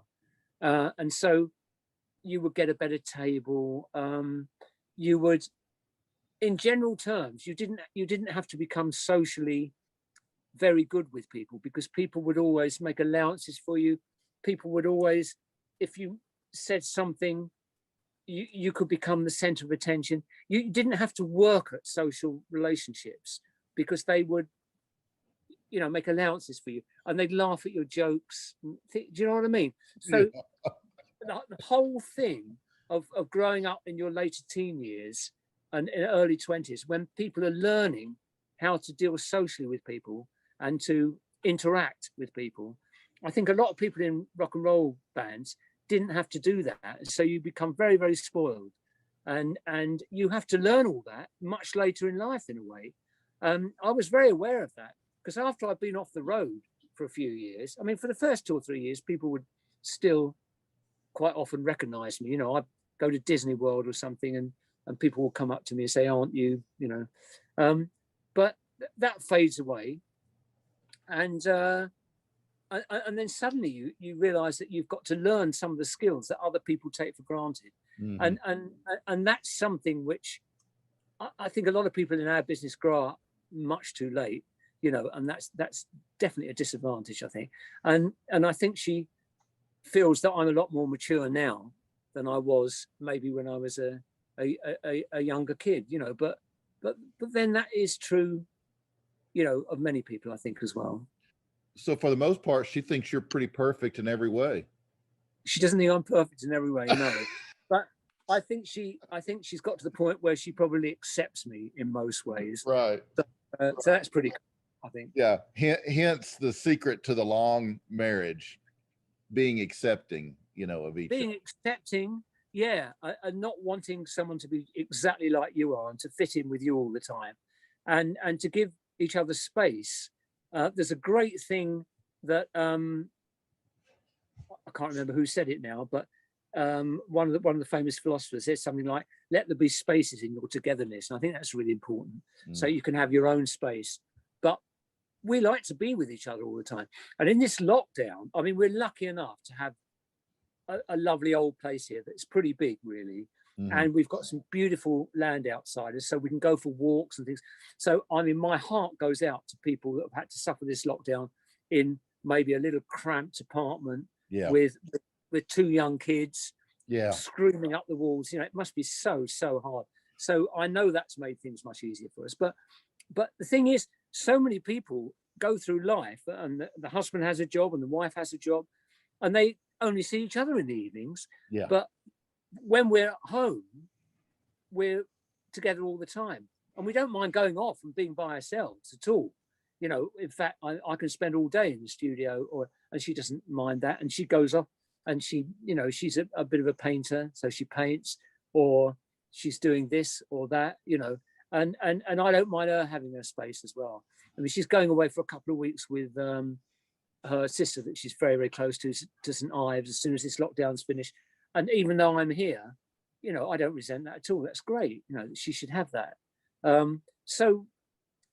Speaker 5: And so you would get a better table. You would, in general terms, you didn't have to become socially very good with people, because people would always make allowances for you. People would always, if you said something, you could become the center of attention. You didn't have to work at social relationships, because they would, you know, make allowances for you, and they'd laugh at your jokes. Do you know what I mean? So the whole thing of growing up in your later teen years and in early 20s, when people are learning how to deal socially with people and to interact with people, I think a lot of people in rock and roll bands didn't have to do that. So you become very, very spoiled, and you have to learn all that much later in life in a way. I was very aware of that, because after I'd been off the road for a few years, I mean, for the first 2 or 3 years, people would still quite often recognize me. You know, I'd go to Disney World or something, and people will come up to me and say, "Aren't you?" You know, but that fades away, and then suddenly you realize that you've got to learn some of the skills that other people take for granted. And that's something which I think a lot of people in our business grow up much too late, you know, and that's definitely a disadvantage, I think. And I think she feels that I'm a lot more mature now than I was maybe when I was a younger kid, you know, but then that is true, you know, of many people, I think, as well.
Speaker 2: So for the most part, she thinks you're pretty perfect in every way.
Speaker 5: She doesn't think I'm perfect in every way, no. But I think she's got to the point where she probably accepts me in most ways.
Speaker 2: Right.
Speaker 5: So that's pretty cool, I think.
Speaker 2: Yeah. Hence the secret to the long marriage, being accepting, you know, of each
Speaker 5: being accepting, yeah, and not wanting someone to be exactly like you are and to fit in with you all the time, and to give each other space. There's a great thing that I can't remember who said it now, but one of the famous philosophers said something like, "Let there be spaces in your togetherness." And I think that's really important. So you can have your own space, but we like to be with each other all the time. And in this lockdown, I mean, we're lucky enough to have a lovely old place here that's pretty big, really. And we've got some beautiful land outside us, so we can go for walks and things. So, I mean, my heart goes out to people that have had to suffer this lockdown in maybe a little cramped apartment with 2 young kids, screaming up the walls. You know, it must be so hard. So I know that's made things much easier for us. But the thing is, so many people go through life, and the husband has a job and the wife has a job, and they only see each other in the evenings.
Speaker 8: Yeah.
Speaker 5: But when we're at home, we're together all the time, and we don't mind going off and being by ourselves at all. You know, in fact, I can spend all day in the studio, and she doesn't mind that, and she goes off, and she, you know, she's a bit of a painter, so she paints, or she's doing this or that, you know, and I don't mind her having her space as well. I mean, she's going away for a couple of weeks with her sister that she's very close to St Ives as soon as this lockdown's finished. And even though I'm here, you know, I don't resent that at all. That's great. You know, she should have that. So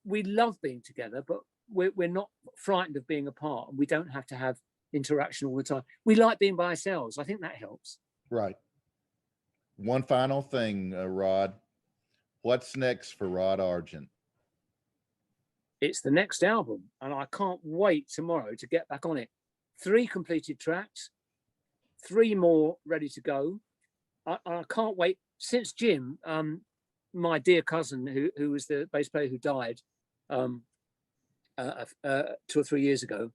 Speaker 5: we love being together, but we're not frightened of being apart, and we don't have to have interaction all the time. We like being by ourselves. I think that helps.
Speaker 2: Right. One final thing, Rod. What's next for Rod Argent?
Speaker 5: It's the next album, and I can't wait tomorrow to get back on it. 3 completed tracks, 3 more ready to go. I can't wait. Since Jim, my dear cousin, who was the bass player who died 2 or 3 years ago,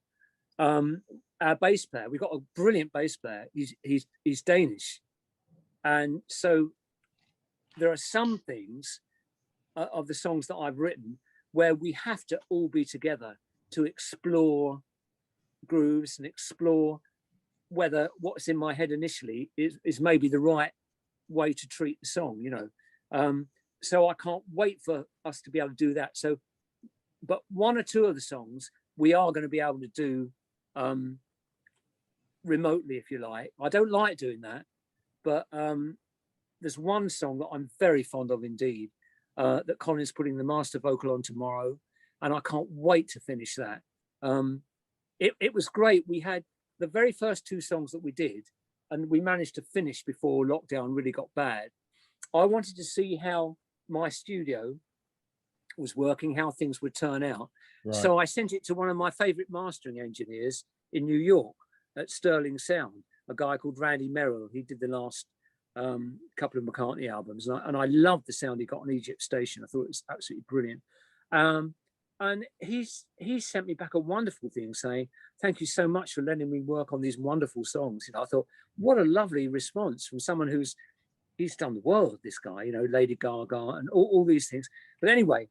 Speaker 5: our bass player, we've got a brilliant bass player. He's Danish, and so there are some things of the songs that I've written where we have to all be together to explore grooves and explore whether what's in my head initially is maybe the right way to treat the song, you know. So I can't wait for us to be able to do that. So, but 1 or 2 of the songs we are going to be able to do remotely, if you like. I don't like doing that, but there's one song that I'm very fond of indeed, that Colin's putting the master vocal on tomorrow, and I can't wait to finish that. It was great. We had the very first 2 songs that we did, and we managed to finish before lockdown really got bad. I wanted to see how my studio was working, how things would turn out. Right. So I sent it to one of my favorite mastering engineers in New York at Sterling Sound, a guy called Randy Merrill. He did the last couple of McCartney albums, and I loved the sound he got on Egypt Station. I thought it was absolutely brilliant. And he sent me back a wonderful thing saying, "Thank you so much for letting me work on these wonderful songs." You know, I thought, what a lovely response from someone he's done the world, this guy, you know, Lady Gaga and all these things. But anyway,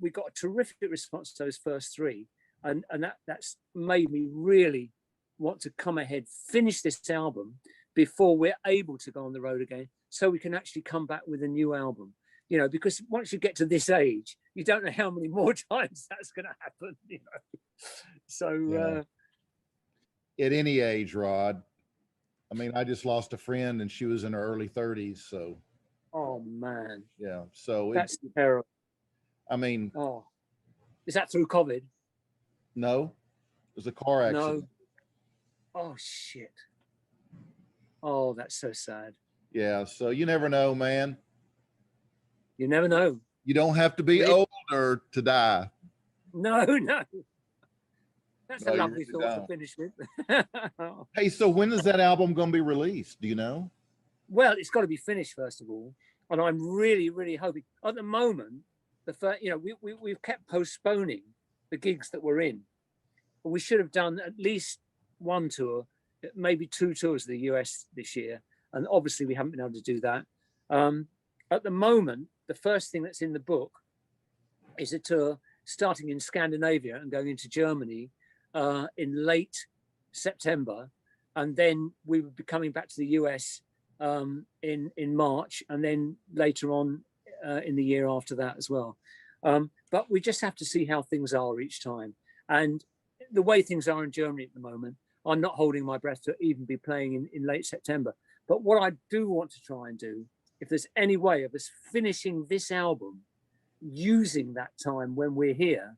Speaker 5: we got a terrific response to those first 3, and that's made me really want to come ahead, finish this album before we're able to go on the road again, so we can actually come back with a new album. You know, because once you get to this age, you don't know how many more times that's going to happen, you know. So
Speaker 2: at any age, Rod. I mean, I just lost a friend and she was in her early 30s. So,
Speaker 5: oh man,
Speaker 2: yeah. So
Speaker 5: that's terrible.
Speaker 2: I mean,
Speaker 5: oh, is that through COVID?
Speaker 2: No, it was a car accident.
Speaker 5: No. Oh shit. Oh, that's so sad.
Speaker 2: Yeah. So you never know, man.
Speaker 5: You never know.
Speaker 2: You don't have to be older to die.
Speaker 5: No. That's a lovely thought to finish with.
Speaker 2: Hey, so when is that album going to be released? Do you know?
Speaker 5: Well, it's got to be finished first of all, and I'm really hoping. At the moment, you know, we've kept postponing the gigs that we're in. We should have done at least 1 tour, maybe 2 tours of the US this year, and obviously we haven't been able to do that. At the moment, the first thing that's in the book is a tour starting in Scandinavia and going into Germany in late September, and then we would be coming back to the US in March, and then later on in the year after that as well. But we just have to see how things are each time. And the way things are in Germany at the moment, I'm not holding my breath to even be playing in late September. But what I do want to try and do, if there's any way of us finishing this album using that time when we're here,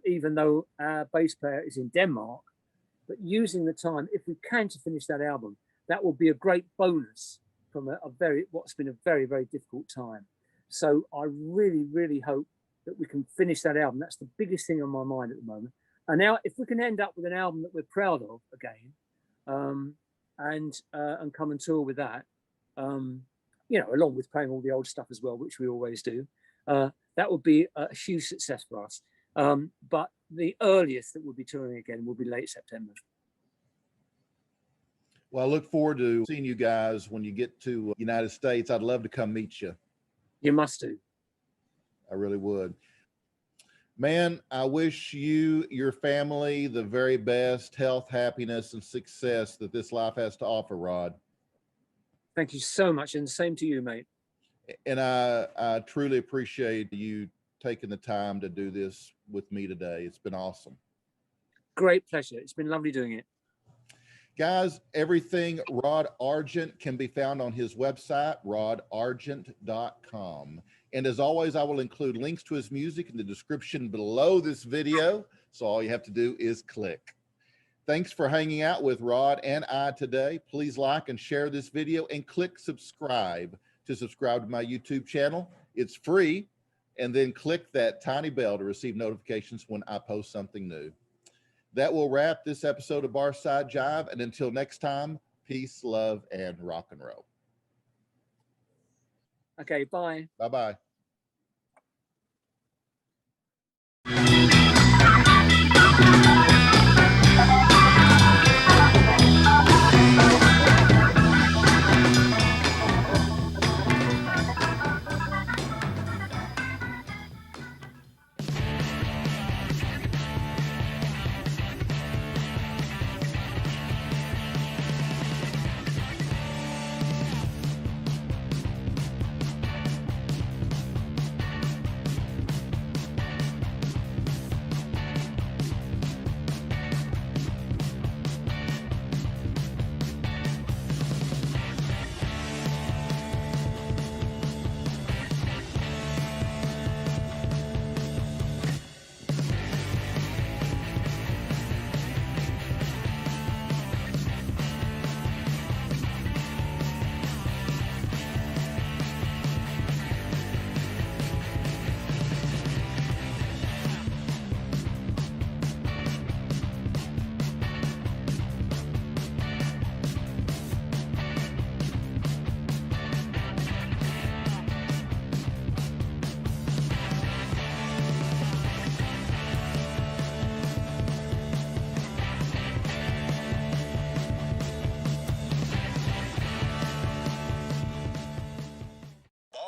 Speaker 5: even though our bass player is in Denmark, but using the time, if we can, to finish that album, that will be a great bonus from what's been a very difficult time. So I really hope that we can finish that album. That's the biggest thing on my mind at the moment. And now, if we can end up with an album that we're proud of again, and come and tour with that. You know, along with playing all the old stuff as well, which we always do. That would be a huge success for us. But the earliest that we'll be touring again will be late September.
Speaker 2: Well, I look forward to seeing you guys when you get to United States. I'd love to come meet you.
Speaker 5: You must do.
Speaker 2: I really would. Man, I wish you, your family, the very best health, happiness, and success that this life has to offer, Rod.
Speaker 5: Thank you so much, and the same to you, mate.
Speaker 2: And I truly appreciate you taking the time to do this with me today. It's been awesome.
Speaker 5: Great pleasure. It's been lovely doing it.
Speaker 2: Guys, everything Rod Argent can be found on his website, rodargent.com. And as always, I will include links to his music in the description below this video. So all you have to do is click. Thanks for hanging out with Rod and I today. Please like and share this video and click subscribe to subscribe to my YouTube channel. It's free. And then click that tiny bell to receive notifications when I post something new. That will wrap this episode of Barside Jive. And until next time, peace, love, and rock and roll.
Speaker 5: Okay, bye.
Speaker 2: Bye-bye.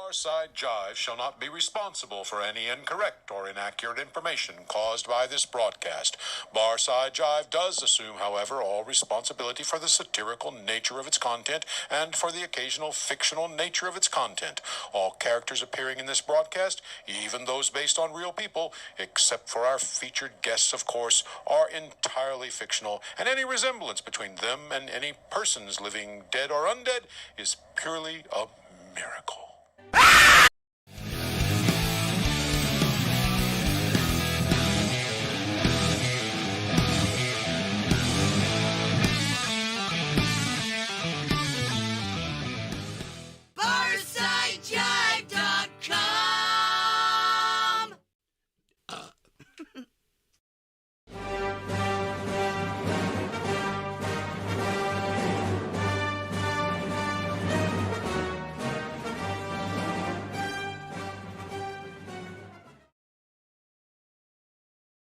Speaker 18: Barside Jive shall not be responsible for any incorrect or inaccurate information caused by this broadcast. Barside Jive does assume, however, all responsibility for the satirical nature of its content and for the occasional fictional nature of its content. All characters appearing in this broadcast, even those based on real people, except for our featured guests, of course, are entirely fictional, and any resemblance between them and any persons living dead or undead is purely a miracle.